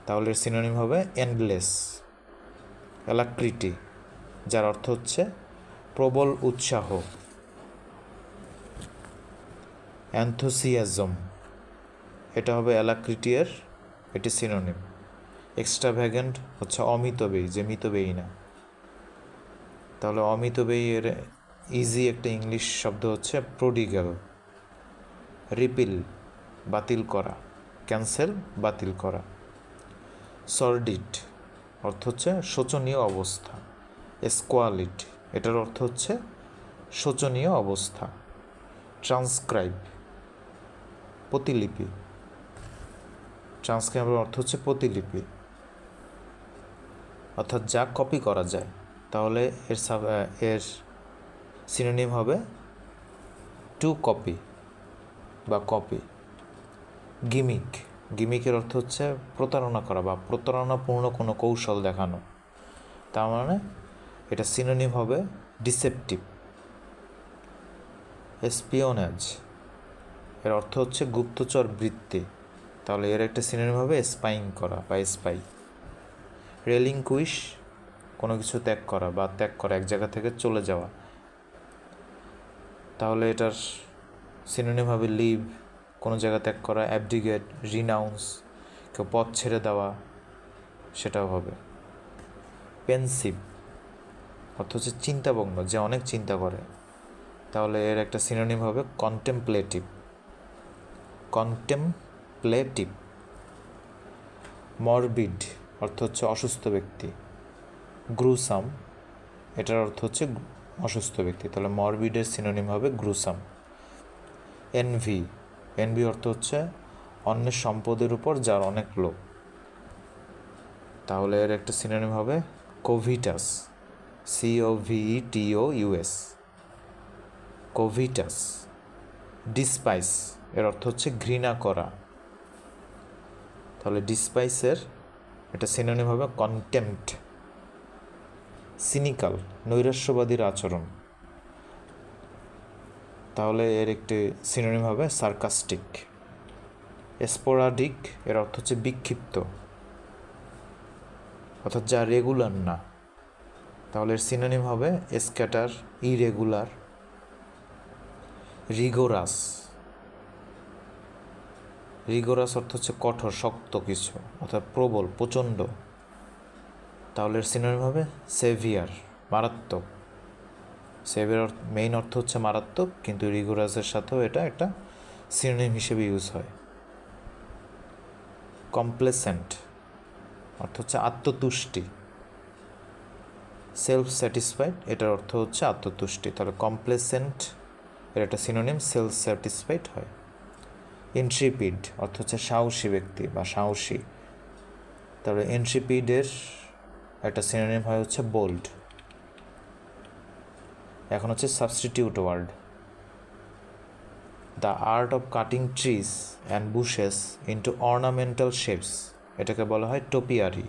তাহলে এর সিনোনিম হবে এন্ডলেস। অ্যালাক্রিটি, যার অর্থ হচ্ছে প্রবল উৎসাহ। অ্যান্থুসিয়াজম, এটা হবে অ্যালাক্রিটির এটি সিনোনিম। এক্সট্রাভ্যাগেন্ট হচ্ছে অমিতব্যয়ী, যে মিতব্যয়ী না, তাহলে অমিতব্যয়ী এর ইজি একটা ইংলিশ শব্দ হচ্ছে প্রোডিগাল। রিপিল বাতিল করা, ক্যান্সেল বাতিল করা। সর্ডিড অর্থ হচ্ছে শোচনীয় অবস্থা। স্কোয়ালিড এটার অর্থ হচ্ছে শোচনীয় অবস্থা। ট্রান্সক্রাইব প্রতিলিপি, ট্রান্সক্রাইবের অর্থ হচ্ছে প্রতিলিপি, অর্থাৎ যা কপি করা যায়, তাহলে এর সিনোনিম হবে টু কপি বা কপি। গিমিক, গিমিকের অর্থ হচ্ছে প্রতারণা করা বা প্রতারণাপূর্ণ কোনো কৌশল দেখানো, তার মানে এটা সিনোনিম হবে ডিসেপটিভ। এসপিওনেজ এর অর্থ হচ্ছে গুপ্তচর বৃত্তি, তাহলে এর একটা সিনোনিম হবে স্পাইং করা বা স্পাই। রেলিংকুইশ কোনো কিছু ত্যাগ করা বা ত্যাগ করা, এক জায়গা থেকে চলে যাওয়া, তাহলে এটার সিনোনিম হবে লিভ, কোনো জায়গা ত্যাগ করা। অ্যাবডিগেট রিনাউন্স, কেউ পথ ছেড়ে দেওয়া, সেটাও হবে। পেনসিভ অর্থ হচ্ছে চিন্তামগ্ন, যে অনেক চিন্তা করে, তাহলে এর একটা সিনোনিম হবে কন্টেমপ্লেটিভ। কন্টেমপ্লেটিভ। মরবিড অর্থ হচ্ছে অসুস্থ ব্যক্তি। গ্রুসাম এটার অর্থ হচ্ছে অসুস্থ ব্যক্তি, তাহলে মরবিডের সিনোনিম হবে গ্রুসাম। এনভি, এনভি অর্থ হচ্ছে অন্যের সম্পদের উপর যার অনেক লোভ, তাহলে এর একটা সিনোনিম হবে কোভিটাস। COVETOUS, কোভিটাস। ডিসপাইস এর অর্থ হচ্ছে ঘৃণা করা, তাহলে ডিসপাইসের এটা সিনোনিম হবে কন্টেম্পট। সিনিক্যাল নৈরাশ্যবাদীর আচরণ, তাহলে এর একটি সিনোনিম হবে সার্কাস্টিক। স্পোরাডিক এর অর্থ হচ্ছে বিক্ষিপ্ত, অর্থাৎ যা রেগুলার না, তাহলে এর সিনোনিম হবে স্ক্যাটার, ইরেগুলার। রিগোরাস, রিগোরাস অর্থ হচ্ছে কঠোর, শক্ত কিছু, অর্থাৎ প্রবল, প্রচণ্ড, তাহলে এর সিনোনিম হবে সেভিয়ার, মারাত্মক। সেভিয়ার মেইন অর্থ হচ্ছে মারাত্মক, কিন্তু রিগোরাসের সাথেও এটা একটা সিনোনিম হিসেবে ইউজ হয়। কমপ্লেসেন্ট অর্থ হচ্ছে আত্মতুষ্টি। সেলফ স্যাটিসফাইড এটার অর্থ হচ্ছে আত্মতুষ্টি, তাহলে কমপ্লেসেন্ট এর একটা সিনোনিম সেলফ স্যাটিসফাইড হয়। ইন্ট্রিপিড অর্থ হচ্ছে সাহসী ব্যক্তি বা সাহসী, তাহলে ইন্ট্রিপিডের একটা সিনোনিম হয় হচ্ছে বোল্ড। এখন হচ্ছে substitute word. The art of cutting trees and bushes into ornamental shapes, এটাকে বলা হয় topiary.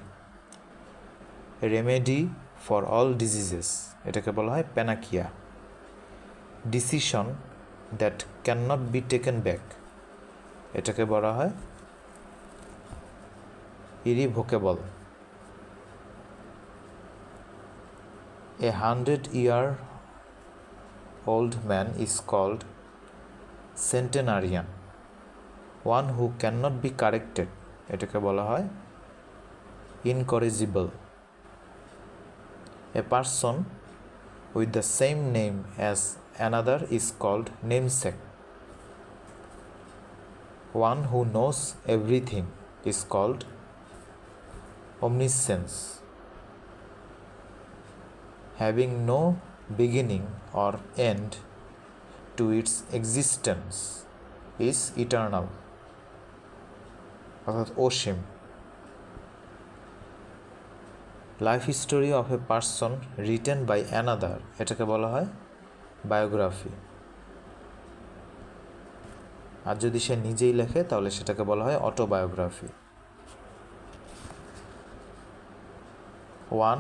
Remedy for all diseases, এটাকে বলা হয় panacea. Decision that can not be taken back, এটাকে বলা হয় ইরিভোকেবল। এ 100-year-old man is called centenarian. One who cannot be corrected, এটাকে বলা হয় incorrigible. A person with the same name as another is called namesake. One who knows everything is called omniscience. Having no beginning or end to its existence is eternal, অর্থাৎ অসীম। Life story of a person written by another, এটাকে বলা হয় biography. আর যদি সে নিজেই লেখে তাহলে সেটাকে বলা হয় autobiography. One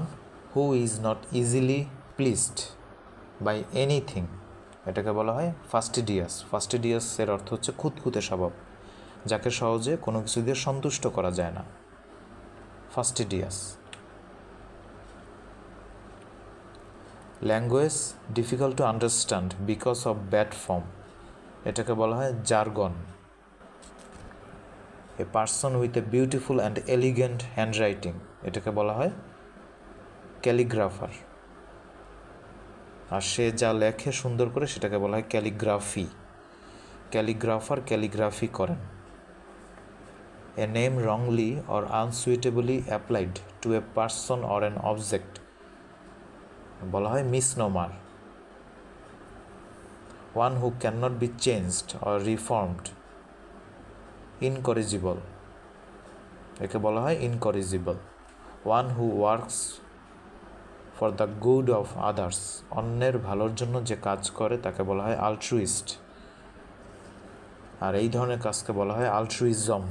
who is not easily pleased by anything, এটাকে বলা হয় ফাস্টিডিয়াস। ফাস্টিডিয়াসের অর্থ হচ্ছে খুঁতখুঁতে স্বভাব, যাকে সহজে কোনো কিছু দিয়ে সন্তুষ্ট করা যায় না, fastidious. Language difficult to understand because of bad form, এটাকে বলা হয় jargon. A person with a beautiful and elegant handwriting, এটাকে বলা হয় ক্যালিগ্রাফার। আর সে যা লেখে সুন্দর করে সেটাকে বলা হয় ক্যালিগ্রাফি। ক্যালিগ্রাফার ক্যালিগ্রাফি করেন। A name wrongly or unsuitably applied to a person or an object বলা হয় misnomer. One who can not be changed or reformed, incorrigible, একে বলা হয় incorrigible. One who works for the good of others, অন্যের ভালোর জন্য যে কাজ করে তাকে বলা হয় আলট্রুইস্ট। আর এই ধরনের কাজকে বলা হয় আলট্রুইজম।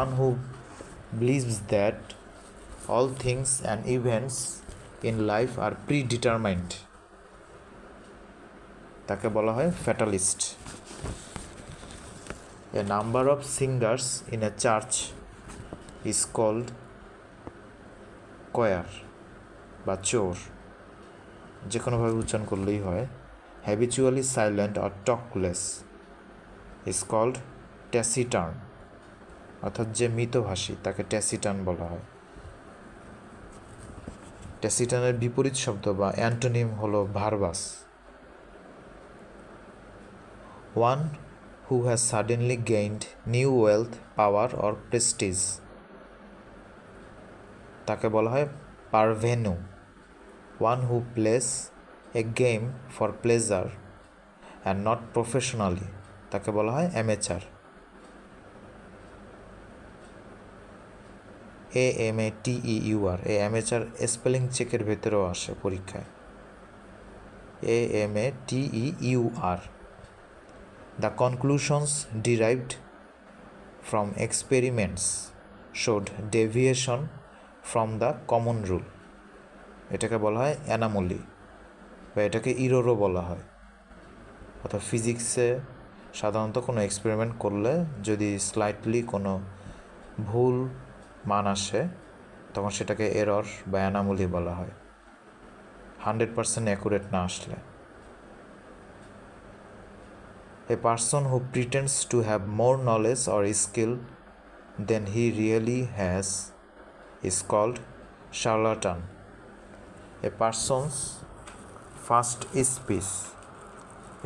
One who believes that all things and events in life are predetermined, তাকে বলা হয় ফ্যাটালিস্ট। A number of singers in a church is called choir বা চোর, যে কোনোভাবে উচ্চারণ করলেই হয়। Habitually silent or talkless is called taciturn, অর্থাৎ যে মিতভাষী তাকে ট্যাসিটার্ন বলা হয়। ট্যাসিটার্নের বিপরীত শব্দ বা অ্যান্টোনিম হলো ভার্বাস। One who has suddenly gained new wealth, power or Prestige, তাকে বলা হয় পারভেনু। One who place A game for pleasure and not professionally, তাকে বলা হয় অ্যামেচার। AMATEUR, এই অ্যামেচার স্পেলিং চেকের ভেতরেও আসে পরীক্ষায়। AMATEUR। The conclusions derived from experiments showed deviation from the common rule, এটাকে বলা হয় অ্যানামলি বা এটাকে ইরোরও বলা হয়। অর্থাৎ ফিজিক্সে সাধারণত কোনো এক্সপেরিমেন্ট করলে যদি স্লাইটলি কোনো ভুল মান আসে তখন সেটাকে এরর বা অ্যানামলি বলা হয়, 100% অ্যাকুরেট না আসলে। A person who pretends to have more knowledge or skill than he really has is called charlatan. A person's first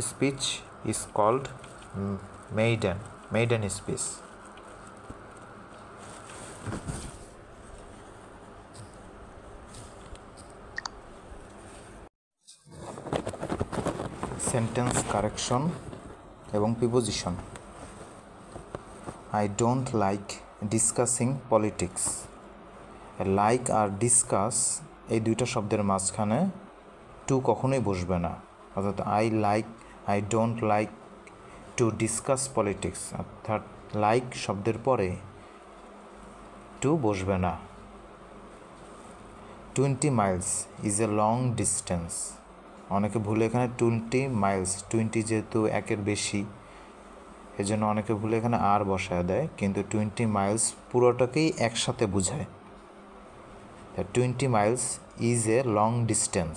speech is called maiden speech. Sentence correction এবং preposition. I don't like discussing politics. Like আর discuss এই দুইটা শব্দের মাঝখানে to কখনোই বসবে না, অর্থাৎ I don't like to discuss politics, অর্থাৎ লাইক শব্দের পরে টু বসবে না। 20 miles is a long distance, অনেকে ভুলে এখানে 20 মাইলস, 20 যেহেতু একের বেশি এজন্য অনেকে ভুলে এখানে আর বসায় দেয়, কিন্তু 20 মাইলস পুরোটাকেই একসাথে বোঝায়। 20 miles is a long distance.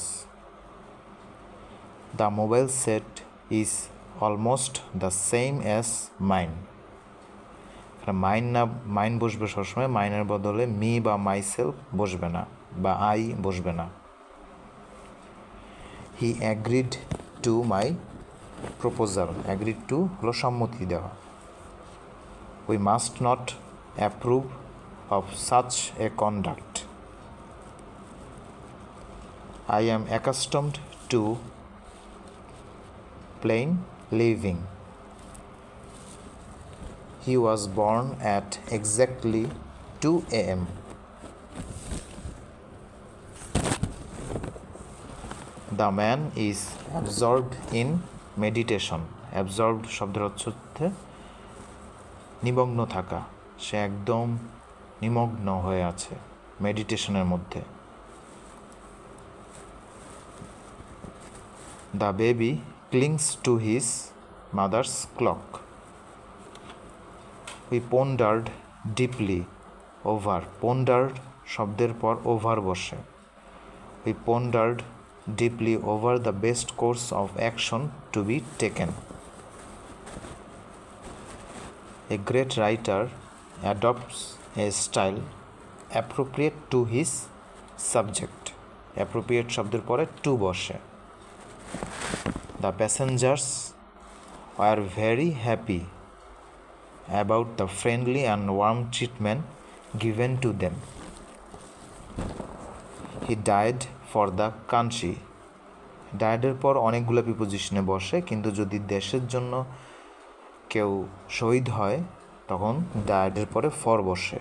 The mobile set is almost the same as mine. Mine বসবে সবসময়, মাইনের বদলে মি বা মাইসেলফ বসবে না বা আই বসবে না। হি agreed to my proposal. Agreed two হলো সম্মতি দেওয়া। We must not approve of such a conduct. I am accustomed to plain living. He was born at exactly 2 a.m. The man is absorbed in meditation. Absorbed শব্দের অর্থ হচ্ছে নিমগ্ন থাকা। সে একদম নিমগ্ন হয়ে আছে মেডিটেশনের মধ্যে। The baby clings to his mother's clock. We pondered deeply over. Pondered শব্দের পর over বসে। We pondered deeply over the best course of action to be taken. A great writer adopts a style appropriate to his subject. Appropriate শব্দের পরে to বসে। The passengers were very happy about the friendly and warm treatment given to them. He died for the country. ডায়েডের পর অনেকগুলো প্রিপোজিশনে বসে, কিন্তু যদি দেশের জন্য কেউ শহীদ হয় তখন ডায়েডের পরে ফর বসে।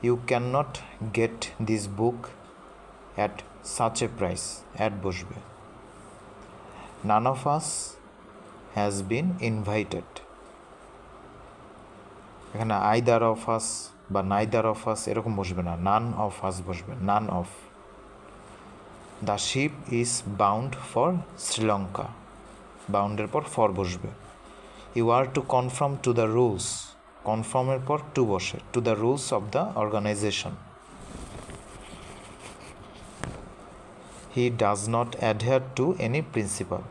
You cannot get this book at such a price. At বসবে। None of us has been invited. এখানে either of us বা neither of us এরকম বসবে না, none of us বসবে, none of. The ship is bound for Sri Lanka. Bound এর পর for বসবে। You are to conform to the rules. Conform এর পর to বসে, to the rules of the organization. He does not adhere to any principle.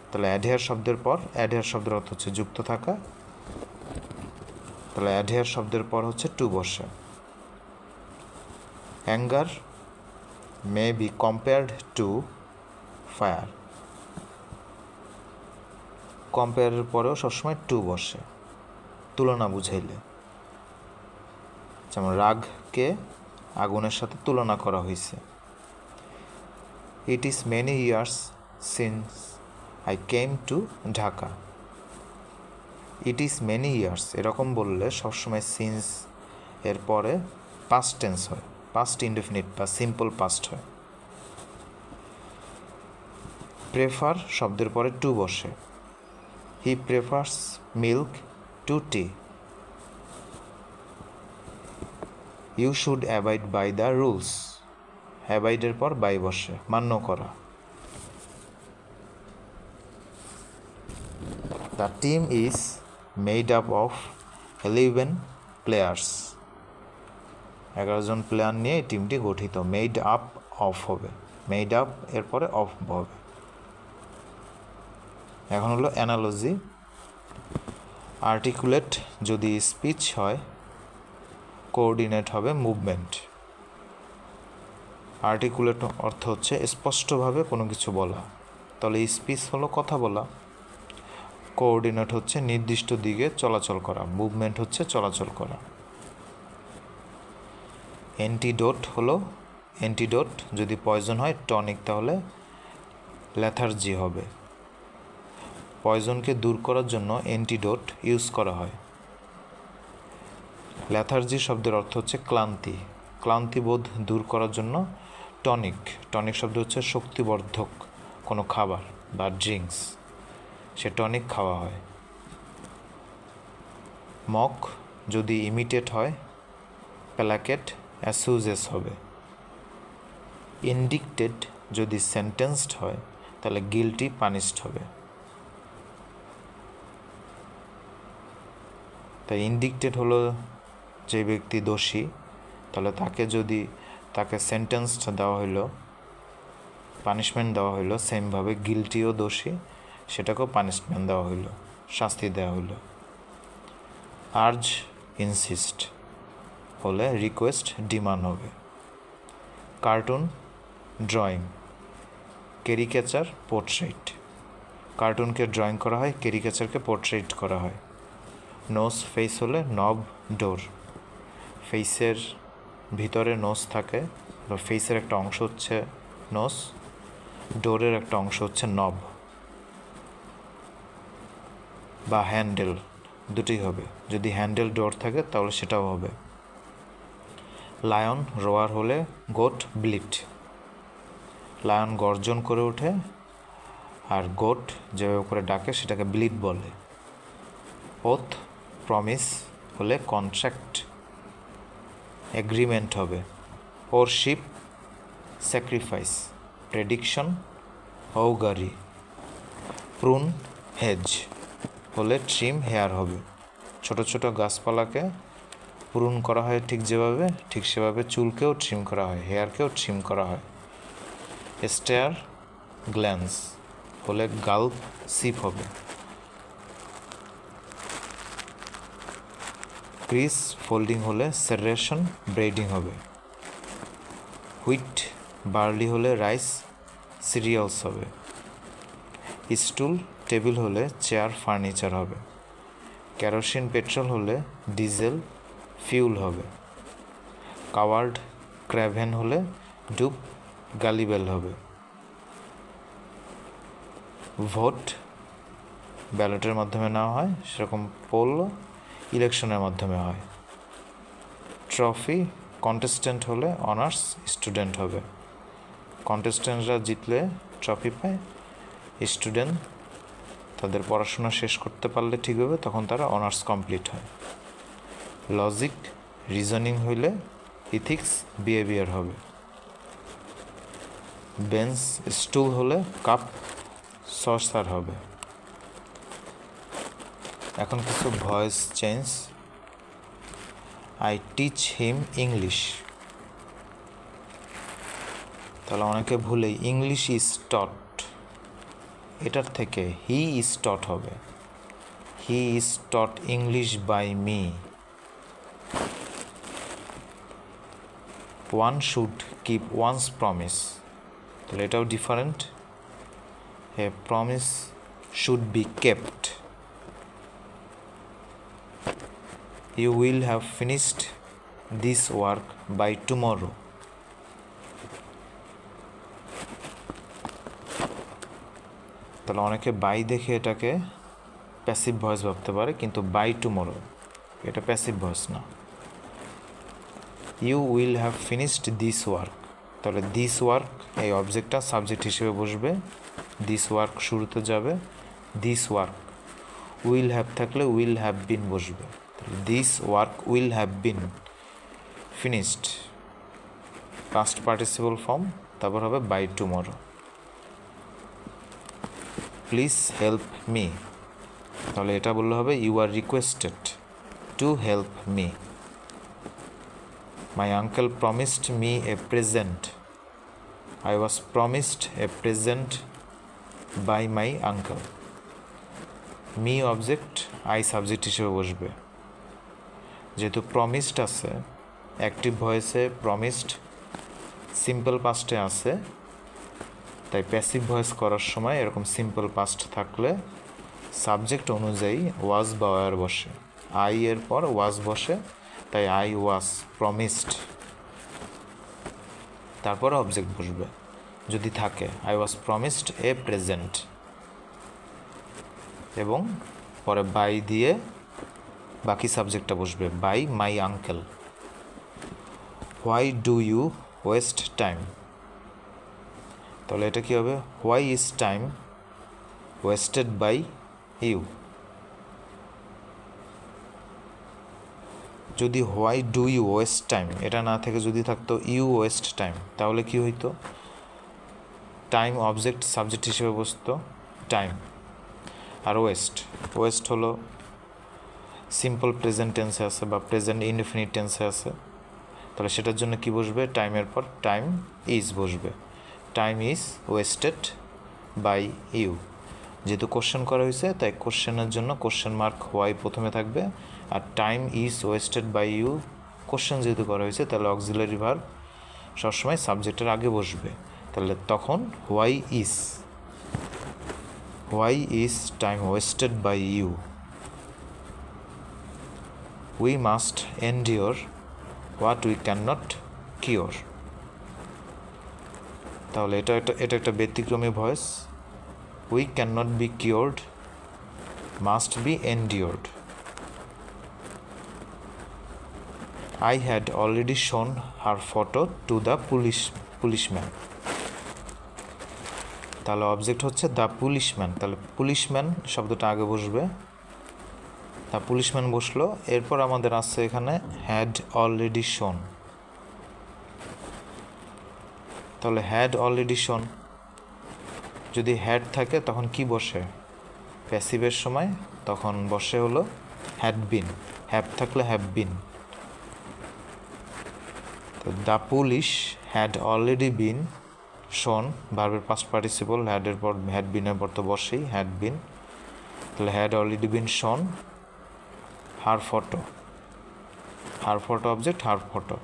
তাহলে adhere শব্দের পর, adhere শব্দের অর্থ হচ্ছে যুক্ত থাকা, তাহলে adhere শব্দের পর হচ্ছে to বসে। Anger may be compared to fire. compare এর পরেও সবসময় to বসে তুলনা বুঝাইলে, যেমন রাগকে আগুনের সাথে তুলনা করা হয়েছে। It is many years since I came to Dhaka. It is many years এরকম বললে সবসময় since এর পরে past tense হয়, past indefinite বা simple past হয়। prefer শব্দের পরে to বসে। He prefers milk to tea. You should abide by the rules. Abide এর পর by বসে, মান্য করা। The team is made up of 11 players. 11 John player নিয়ে এই টিমটি গঠিত। Made up of হবে, made up এর পরে of হবে। এখন হলো অ্যানালজি। আর্টিকুলেট যদি স্পিচ হয়, কোঅর্ডিনেট হবে মুভমেন্ট। আর্টিকুলেট অর্থ হচ্ছে স্পষ্টভাবে কোনো কিছু বলা, তাহলে স্পিচ হলো কথা বলা। কোঅর্ডিনেট হচ্ছে নির্দিষ্ট দিকে চলাচল করা, মুভমেন্ট হচ্ছে চলাচল করা। অ্যান্টিডোট হলো, অ্যান্টিডোট যদি পয়জন হয় টনিক, তাহলে লেথার্জি হবে। পয়জনকে দূর করার জন্য অ্যান্টিডোট ইউজ করা হয়। লেথার্জি শব্দের অর্থ হচ্ছে ক্লান্তি, ক্লান্তিবোধ দূর করার জন্য টনিক। টনিক শব্দ হচ্ছে শক্তিবর্ধক কোনো খাবার বা ড্রিঙ্কস, সে টনিক খাওয়া হয়। মক যদি ইমিটেট হয়, প্যালাকেট অ্যাসুজেস হবে। ইন্ডিক্টেড যদি সেন্টেন্সড হয়, তাহলে গিলটি পানিশড হবে। তাই ইন্ডিক্টেড হলো যে ব্যক্তি দোষী, তাহলে তাকে সেন্টেন্সড দেওয়া হইলো, পানিশমেন্ট দেওয়া হইলো, সেমভাবে গিলটিও দোষী, সেটাকেও পানিশমেন্ট দেওয়া হইলো, শাস্তি দেওয়া হইলো। আর্জ ইনসিস্ট হলে রিকোয়েস্ট ডিমান্ড হবে। Cartoon, drawing, caricature, portrait. কার্টুনকে ড্রয়িং করা হয়, ক্যারিকেচারকে পোর্ট্রেট করা হয়। নোজ, ফেস হলে নব, ডোর। ফেসের ভিতরে নোজ থাকে বা ফেসের একটা অংশ হচ্ছে নোজ, ডোরের একটা অংশ হচ্ছে নব বা হ্যান্ডেল, দুটোই হবে। যদি হ্যান্ডেল ডোর থাকে তাহলে সেটাও হবে। লায়ন, রোয়ার হলে গোট, ব্লিট। লায়ন গর্জন করে ওঠে আর গোট যেভাবে করে ডাকে সেটাকে ব্লিট বলে। ওথ, প্রমিস হলে কন্ট্রাক্ট, এগ্রিমেন্ট হবে। Worship, sacrifice. Prediction, augury. Prune, hedge হলে ট্রিম, হেয়ার হবে। ছোট ছোট গাছপালাকে প্রুন করা হয় ঠিক সেভাবে চুলকেও ট্রিম করা হয়, হেয়ারকেও ট্রিম করা হয়। স্টেয়ার, গ্ল্যান্স হলে গাল্প, সিপ হবে। ক্রিস, ফোল্ডিং হলে সেরেশন, ব্রেডিং হবে। হুইট, বার্লি হলে রাইস, সিরিয়ালস হবে। স্টুল, টেবিল হলে চেয়ার, ফার্নিচার হবে। কেরোসিন, পেট্রোল হলে ডিজেল, ফিউল হবে। কাওয়ার্ড, ক্র্যাভেন হলে ডুপ, গালিবেল হবে। ভোট, ব্যালটের মাধ্যমে নেওয়া হয়, সেরকম পোল ইলেকশনের মাধ্যমে হয়। ট্রফি, কন্টেস্ট্যান্ট হলে অনার্স, স্টুডেন্ট হবে। কন্টেস্ট্যান্টরা জিতলে ট্রফি পায়, স্টুডেন্ট তাদের পড়াশোনা শেষ করতে পারলে ঠিকভাবে তখন তারা অনার্স কমপ্লিট হয়। লজিক, রিজনিং হইলে ইথিক্স, বিহেভিয়ার হবে। বেঞ্চ, স্টুল হলে কাপ, সসার হবে। এখন কিছু voice change. I teach him English. তাহলে অনেকে ভুলে ইংলিশ ইজ টট, এটার থেকে হি ইজ টট হবে। He is taught English by me. One should keep one's promise, তাহলে এটাও different. A promise should be kept. You will have finished this work by tomorrow. তাহলে অনেকে বাই দেখে এটাকে passive voice ভাবতে পারে, কিন্তু বাই টুমরো এটা প্যাসিভ ভয়েস না। You will have finished this work, তাহলে দিস ওয়ার্ক এই অবজেক্টটা সাবজেক্ট হিসেবে বসবে, দিস ওয়ার্ক শুরুতে যাবে, দিস ওয়ার্ক। উইল হ্যাভ থাকলে উইল হ্যাভ বিন বসবে, তাহলে this work will have been finished, past participle form, তারপর হবে by tomorrow. Please help me, তাহলে এটা বললে হবে you are requested to help me. My uncle promised me a present, I was promised a present by my uncle. Me object, I subject হিসেবে বসবে। যেহেতু promised আছে, অ্যাক্টিভ ভয়েসে promised simple পাস্টে আছে, তাই প্যাসিভ ভয়েস করার সময় এরকম সিম্পল পাস্ট থাকলে সাবজেক্ট অনুযায়ী ওয়াজ বা ওয়ার বসে। আই এর পর ওয়াজ বসে, তাই আই ওয়াজ প্রমিসড, তারপর অবজেক্ট বসবে যদি থাকে। I was promised a present, এবং পরে বাই দিয়ে বাকি সাবজেক্টটা বসবে, by my uncle. Why do you waste time, তাহলে এটা কী হবে? Why is time wasted by you. যদি why do you waste time এটা না থেকে যদি থাকতো ইউ ওয়েস্ট টাইম, তাহলে কি হইতো? টাইম অবজেক্ট সাবজেক্ট হিসেবে বসতো টাইম, আর ওয়েস্ট, ওয়েস্ট হলো সিম্পল প্রেজেন্ট টেন্সে আছে বা প্রেজেন্ট ইনডিফিনিট টেন্সে আছে, তাহলে সেটার জন্য কি বসবে? টাইমের পর টাইম ইজ বসবে। Time is wasted by you. যেহেতু কোশ্চেন করা হয়েছে তাই কোশ্চেনের জন্য কোশ্চেন মার্ক হোয়াই প্রথমে থাকবে, আর time is wasted by you question যেহেতু করা হয়েছে তাহলে অক্সিলারি ভার্ব সবসময় সাবজেক্টের আগে বসবে। তাহলে তখন why is time wasted by you, we must endure what we can not cure. তাহলে এটা একটা ব্যতিক্রমী voice. We can not be cured must be endured. I had already shown her photo to the policeman. তাহলে object হচ্ছে the policeman. তাহলে policeman শব্দটা আগে বসবে, দ্য পুলিশম্যান বসলো। এরপর আমাদের আছে এখানে হ্যাড অলরেডি শোন। তাহলে হ্যাড অলরেডি শোন, যদি হ্যাড থাকে তখন কি বসে? প্যাসিভের সময় তখন বসে হলো হ্যাড বিন, হ্যাভ থাকলে হ্যাভ বিন। তো the police had already been শোন, ভার্বের পাস্ট পার্টিসিপল, হ্যাডের পর হ্যাড বিনের পর তো বসেই হ্যাড বিন। তাহলে had already been shown her photo, her photo object her photo.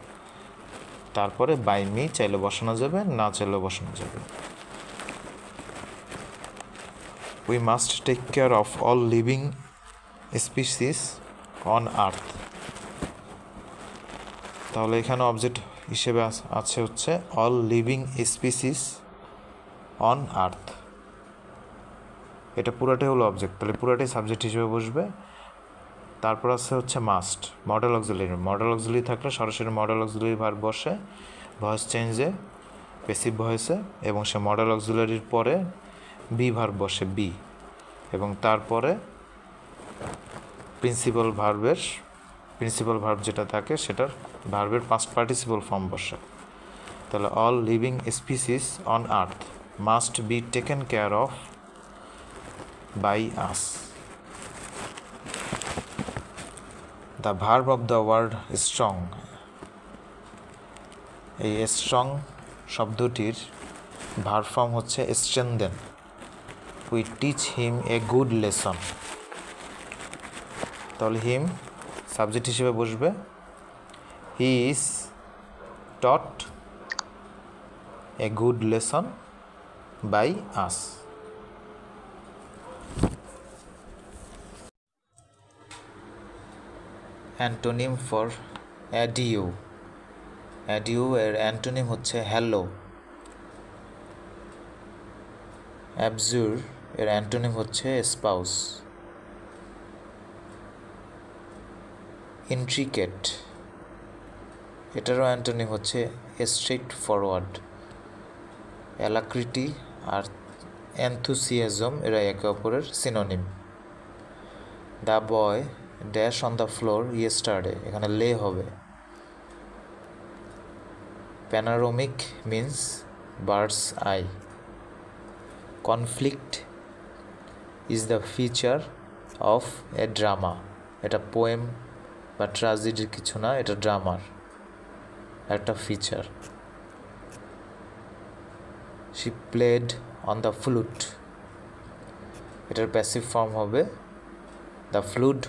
তারপরে বাই মি চাইলে বসানো যাবে, না চাইলেও বসানো যাবে। We must take care of all living species on earth. তাহলে এখানে অবজেক্ট হিসেবে আছে হচ্ছে all living species on earth. এটা পুরাটাই হলো অবজেক্ট, তাহলে পুরাটাই সাবজেক্ট হিসেবে বসবে। তারপর আছে হচ্ছে must, modal auxiliary. Modal auxiliary থাকলে সরাসরি মডেল অক্সিলারি ভার্ব বসে ভয়েস চেঞ্জে প্যাসিভ ভয়েসে, এবং সে মডেল অক্সিলারির পরে বি ভার্ব বসে বি, এবং তারপরে প্রিন্সিপাল ভার্ব যেটা থাকে সেটার ভার্বের পাস্ট পার্টিসিপল ফর্ম বসে। তাহলে all living species on earth must be taken care of by us. The verb of the word strong. এই স্ট্রং শব্দটির ভার্ব ফর্ম হচ্ছে strengthen. We teach him a good lesson. তাহলে him subject হিসেবে বসবে, he is taught a good lesson by us. Antonym for adieu. Adieu এর antonym হচ্ছে hello. Abjure এর antonym হচ্ছে স্পাউস। ইন্ট্রিকেট এটারও অ্যান্টোনিম হচ্ছে স্ট্রেট ফরওয়ার্ড। অ্যালাক্রিটি আর এনথুসিয়াজম এরা একে অপরের synonym. The boy dash on the floor yesterday, এখানে লে হবে। Panoramic means bird's eye. Conflict is the feature of a drama, এটা পোয়েম বা ট্র্যাজেডির কিছু না, এটা ড্রামার একটা feature. She played on the flute, এটার প্যাসিভ ফর্ম হবে the flute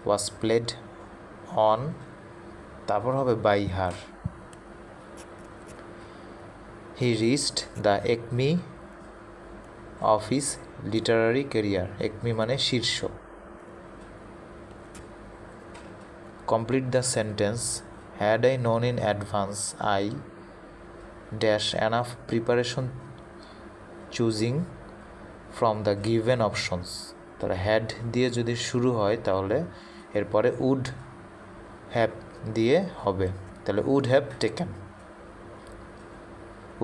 was played on, তারপর হবে by her. He reached the acme of his literary career, acme মানে শীর্ষ। Complete the sentence, had I known in advance I dash enough preparation choosing from the given options. তাহলে had দিয়ে যদি শুরু হয় তাহলে এরপরে উড হ্যাভ দিয়ে হবে, তাহলে উড হ্যাভ টেকেন।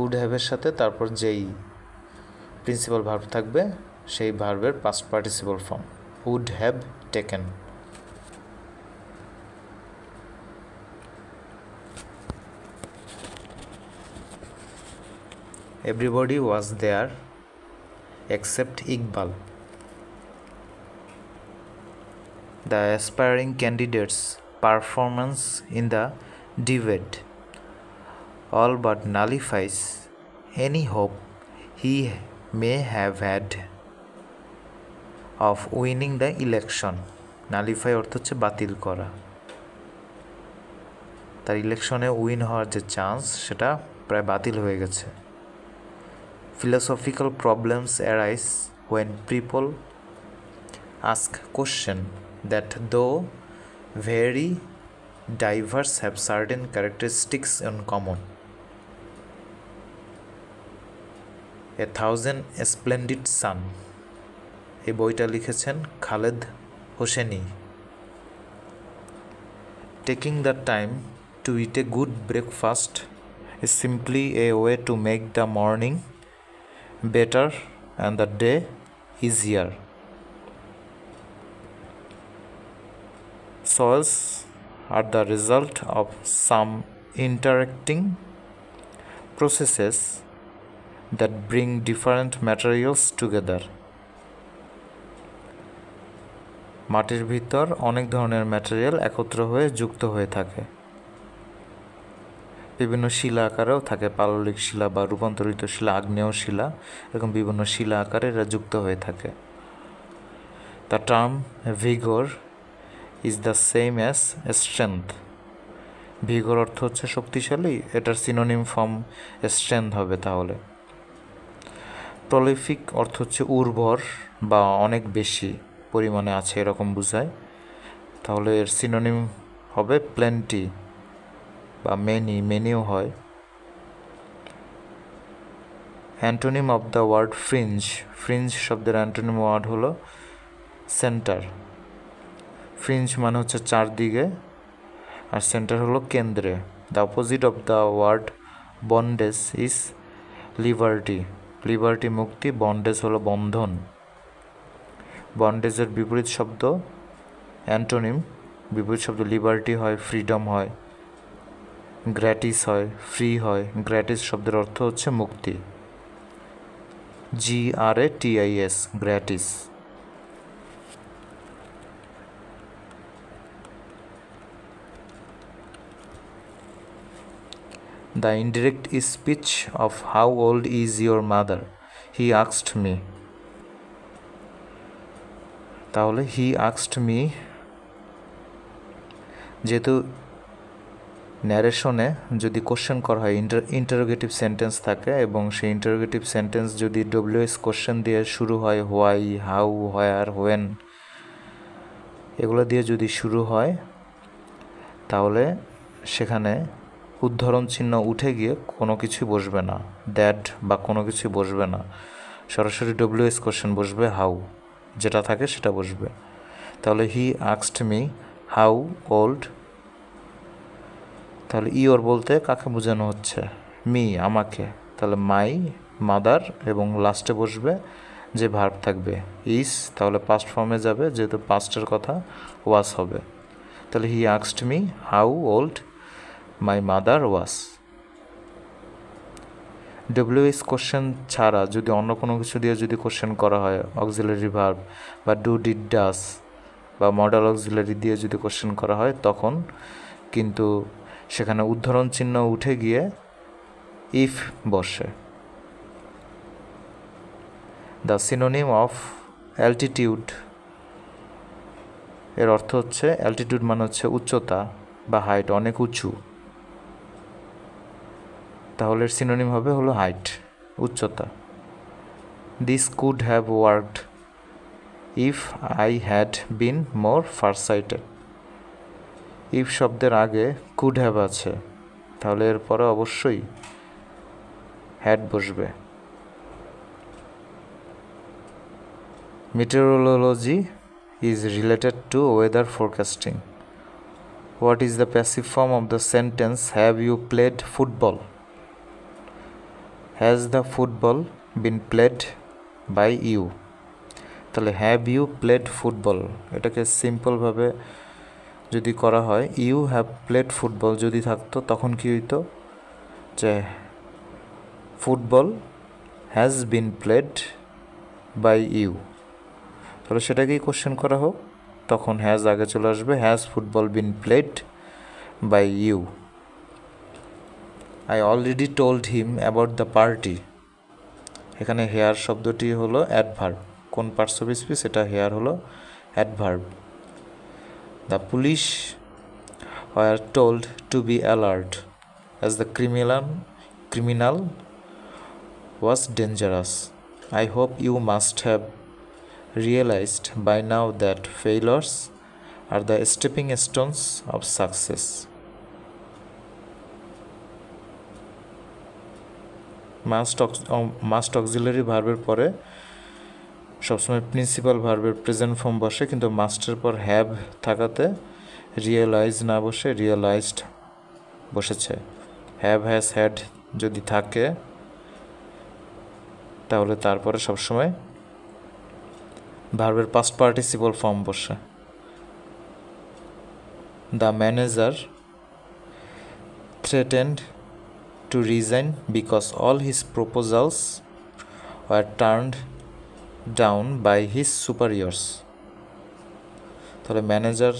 উড হ্যাভের সাথে তারপর যেই প্রিন্সিপাল ভার্ব থাকবে সেই ভার্বের past participle form, would have taken. Everybody was there except Iqbal. The aspiring candidate's performance in the debate all but nullifies any hope he may have had of winning the election. Nullify অর্থ হচ্ছে বাতিল করা। তার ইলেকশনে win হওয়ার যে chance সেটা প্রায় বাতিল হয়ে গেছে। Philosophical problems arise when people ask questions that, though very diverse, have certain characteristics in common. A Thousand Splendid Sun এই বইটা লিখেছেন Khaled Husaini. Taking the time to eat a good breakfast is simply a way to make the morning better and the day easier. Soils are the result of some interacting processes that bring different materials together. মাটির ভিতর অনেক ধরনের material একত্র হয়ে যুক্ত হয়ে থাকে। বিভিন্ন শিলা আকারেও থাকে, পাললিক শিলা বা রূপান্তরিত শিলা, আগ্নেয় শিলা, এরকম বিভিন্ন শিলা আকারে এরা যুক্ত হয়ে থাকে। The term ভিগর is the same as strength. ভিগর অর্থ হচ্ছে শক্তিশালী, এটার সিনোনিম ফর্ম স্ট্রেংথ হবে তাহলে। প্রলিফিক অর্থ হচ্ছে উর্বর বা অনেক বেশি পরিমাণে আছে এরকম বোঝায়, তাহলে এর সিনোনিম হবে প্লেন্টি বা মেনিও হয়। Antonym of the word fringe, fringe শব্দের অ্যান্টোনিম ওয়ার্ড হলো সেন্টার। ফ্রিঞ্জ মানে হচ্ছে চারদিকে, আর সেন্টার হলো কেন্দ্রে। The opposite of the word bondage is liberty, liberty মুক্তি, বন্ডেজ হলো বন্ধন। বন্ডেজের বিপরীত শব্দ অ্যান্টোনিম, বিপরীত শব্দ লিবার্টি হয়, ফ্রিডম হয়, গ্র্যাটিস হয়, ফ্রি হয়। গ্র্যাটিস শব্দের অর্থ হচ্ছে মুক্তি, GRATIS, গ্র্যাটিস। The indirect speech of how old is your mother? He asked me. তাহলে he asked me, যেহেতু ন্যারেশনে যদি কোশ্চেন করা হয়, ইন্টারোগেটিভ সেন্টেন্স থাকে এবং সেই ইন্টারোগেটিভ সেন্টেন্স যদি WS কোশ্চেন দিয়ে শুরু হয়, হোয়াই, হাউ, হোয়ার, হোয়েন, এগুলো দিয়ে যদি শুরু হয়, তাহলে সেখানে উদ্ধরণ চিহ্ন উঠে গিয়ে কোনো কিছু বসবে না, দ্যাট বা কোনো কিছু বসবে না, সরাসরি WS কোশ্চেন বসবে, হাউ, যেটা থাকে সেটা বসবে। তাহলে he asked me how old, তাহলে ইওর বলতে কাকে বোঝানো হচ্ছে? মি, আমাকে। তাহলে মাই মাদার এবং লাস্টে বসবে যে ভার্ব থাকবে ইজ, তাহলে পাস্ট ফর্মে যাবে, যেহেতু পাস্টের কথা ওয়াজ হবে। তাহলে he asked me how old my mother was. WS question ছাড়া যদি অন্য কোনো কিছু দিয়ে যদি কোশ্চেন করা হয়, অক্সিলারি ভার্ব বা ডু, ডিড, ডাস বা মডেল অক্সিলারি দিয়ে যদি কোশ্চেন করা হয়, তখন কিন্তু সেখানে উদ্ধরণ চিহ্ন উঠে গিয়ে ইফ বসে। দ্য সিনোনিম অফ অ্যালটিটিউড, এর অর্থ হচ্ছে অ্যালটিটিউড মানে হচ্ছে উচ্চতা বা হাইট, অনেক উঁচু। তাহলে এর সিনোনিম হবে হলো হাইট, উচ্চতা। This could have worked if I had been more farsighted. If শব্দের আগে কুড হ্যাভ আছে, তাহলে এরপরে অবশ্যই হ্যাড বসবে। Meteorology is related to weather forecasting. What is the passive form of the sentence have you played football? Has the football been played by you? তাহলে have you played football, এটাকে সিম্পলভাবে যদি করা হয়, ইউ হ্যাভ প্লেড ফুটবল যদি থাকতো তখন কি হইতো, যে football has been played by you, তাহলে সেটাকেই কোশ্চেন করা হোক, তখন হ্যাজ আগে চলে আসবে, has football been played by you. I already told him about the party. এখানে হেয়ার শব্দটি হলো অ্যাডভার্ব, কোন পার্টস অফ স্পিচ, এটা হেয়ার হলো adverb. The police were told to be alert as the criminal was dangerous. I hope you must have realized by now that failures are the stepping stones of success. Must auxiliary ভার্বের পরে সবসময় principal ভার্বের present form বসে, কিন্তু মাস্টের পর have থাকাতে realise না বসে রিয়েলাইজড বসেছে। হ্যাভ, হ্যাজ, হ্যাড যদি থাকে তাহলে তারপরে সবসময় ভার্বের পাস্ট পার্টিসিপল ফর্ম বসে। The manager threatened to resign because all his proposals were turned down by his superiors. তাহলে ম্যানেজার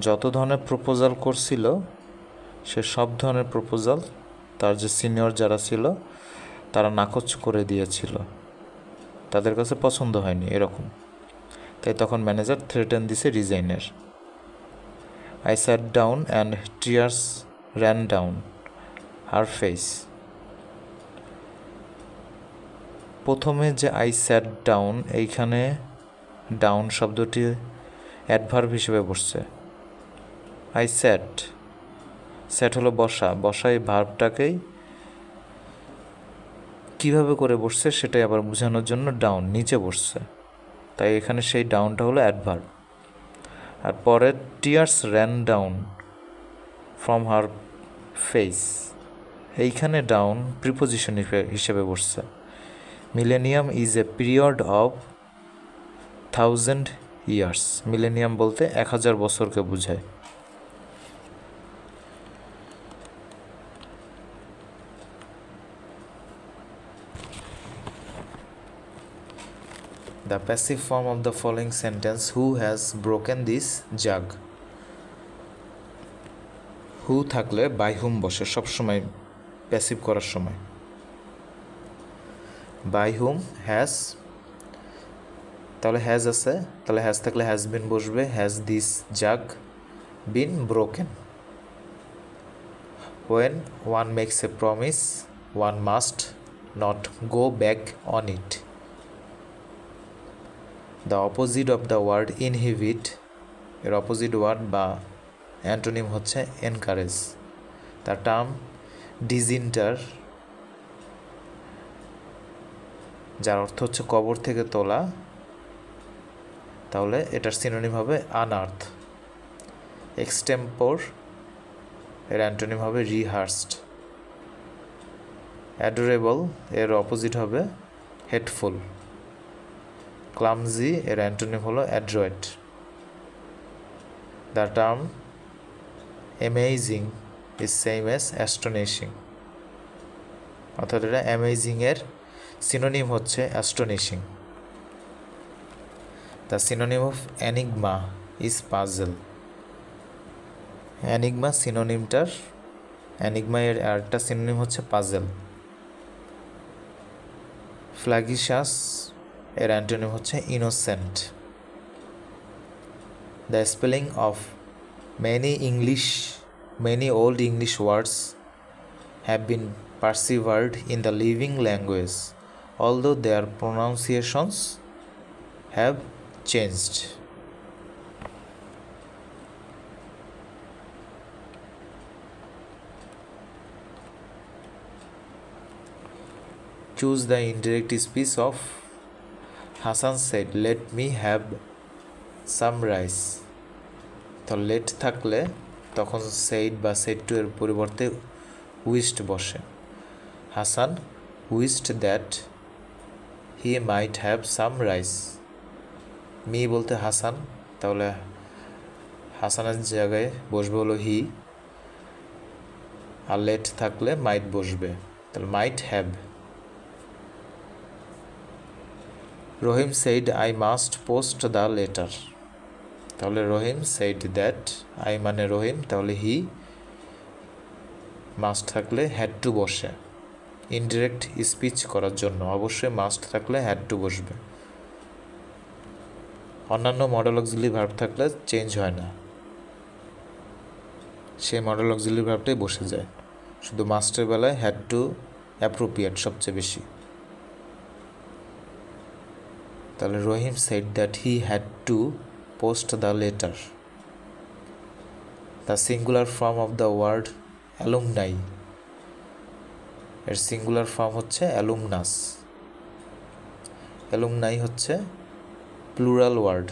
যত ধরনের প্রপোজাল করছিল সে সব ধরনের প্রপোজাল তার যে সিনিয়র যারা ছিল তারা নাকচ করে দিয়েছিল, তাদের কাছে পছন্দ হয়নি এরকম। তাই তখন ম্যানেজার থ্রেটেন দিছে রিজাইনের। I sat down and tears ran down her face. প্রথমে যে I sat down, এইখানে ডাউন শব্দটি অ্যাডভার্ব হিসেবে বসছে। I sat হলো বসা, বসা এই ভার্বটাকেই কীভাবে করে বসছে সেটাই আবার বোঝানোর জন্য ডাউন নিচে বসছে, তাই এখানে সেই ডাউনটা হলো অ্যাডভার্ব। আর পরে tears ran down from her face, এইখানে ডাউন প্রিপোজিশন হিসেবে বসছে। Millennium is a period of 1000 years, millennium বলতে 1000 বছরকে বোঝায়। The passive form of the following sentence: who has broken this jug? who থাকলে by whom বসে সবসময় প্যাসিভ করার সময়। by whom, has, তাহলে হ্যাজ আছে, তাহলে হ্যাজ থাকলে হ্যাজ বিন বসবে। Has this jug bin broken? when one makes a promise one must not go back on it. The opposite of the word inhibit, এর opposite word বা antonym হচ্ছে encourage. The term ডিজিন্টার, যার অর্থ হচ্ছে কবর থেকে তোলা, তাহলে এটার সিনোনিম হবে আনআর্থ। এক্সটেম্পোর, এর অ্যান্টোনিম হবে রিহার্সড। অ্যাডোরেবল, এর অপোজিট হবে হেটফুল। ক্লামজি, এর অ্যান্টোনিম হলো adroit. The term amazing is same as astonishing, অর্থাৎ এটা অ্যামেজিংয়ের সিনোনিম হচ্ছে astonishing. The synonym of enigma is puzzle. Enigma সিনোনিমটার, অ্যানিগমা এর আরেকটা সিনোনিম হচ্ছে পাজল। ফ্ল্যাগিশাস, এর অ্যান্টোনিম হচ্ছে innocent. The spelling of many old English words have been persevered in the living language, although their pronunciations have changed. Choose the indirect speech of Hassan said, "Let me have some rice." তো late থাকলে তখন said বা said to এর পরিবর্তে wished বসে। Hasan wished that he might have some rice. Me বলতে হাসান, তাহলে হাসানের জায়গায় বসবে হলো হি, আর লেট থাকলে মাইট বসবে, তাহলে might have. Rahim said I must post the letter, তাহলে রহিম সেইড দ্যাট, আই মানে রহিম, তাহলে হি, মাস্ট থাকলে হ্যাড টু বসে। ইনডিরেক্ট স্পিচ করার জন্য অবশ্যই মাস্ট থাকলে হ্যাড টু বসবে। অন্যান্য মডেল অক্সিলারি ভার্ব থাকলে চেঞ্জ হয় না। সেই মডেল অক্সিলারি ভার্বটাই বসে যায়। শুধু মাস্টের বেলায় হ্যাড টু অ্যাপ্রোপ্রিয়েট সবচেয়ে বেশি। তাহলে Rahim said that he had to post the letter. The singular form of the word alumni, এর সিঙ্গুলার ফর্ম হচ্ছে অ্যালুমনাস। অ্যালুমনাই হচ্ছে plural word.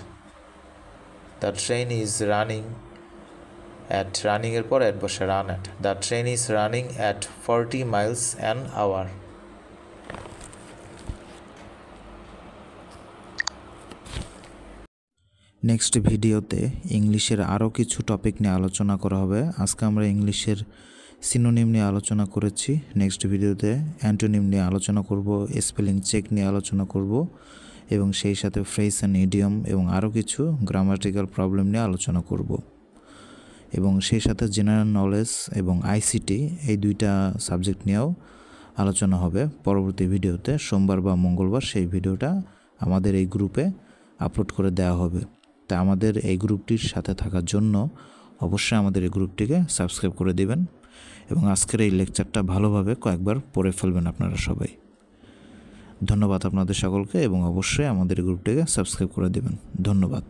The train is running at, রানিংয়ের পর অ্যাট বসে, run at. The train is running at 40 miles an hour। Next ভিডিওতে ইংলিশের আরও কিছু টপিক নিয়ে আলোচনা করা হবে। আজকে আমরা ইংলিশের সিনোনিম নিয়ে আলোচনা করেছি। নেক্সট ভিডিওতে অ্যান্টোনিম নিয়ে আলোচনা করব, স্পেলিং চেক নিয়ে আলোচনা করব এবং সেই সাথে ফ্রেজ অ্যান্ড ইডিয়ম এবং আরও কিছু গ্রামাটিক্যাল প্রবলেম নিয়ে আলোচনা করব এবং সেই সাথে জেনারেল নলেজ এবং আইসিটি এই দুইটা সাবজেক্ট নিয়েও আলোচনা হবে পরবর্তী ভিডিওতে। সোমবার বা মঙ্গলবার সেই ভিডিওটা আমাদের এই গ্রুপে আপলোড করে দেওয়া হবে। তা আমাদের এই গ্রুপটির সাথে থাকার জন্য অবশ্যই আমাদের এই গ্রুপটিকে সাবস্ক্রাইব করে দেবেন এবং আজকের এই লেকচারটা ভালোভাবে কয়েকবার পড়ে ফেলবেন আপনারা সবাই। ধন্যবাদ আপনাদের সকলকে এবং অবশ্যই আমাদের এই গ্রুপটিকে সাবস্ক্রাইব করে দেবেন। ধন্যবাদ।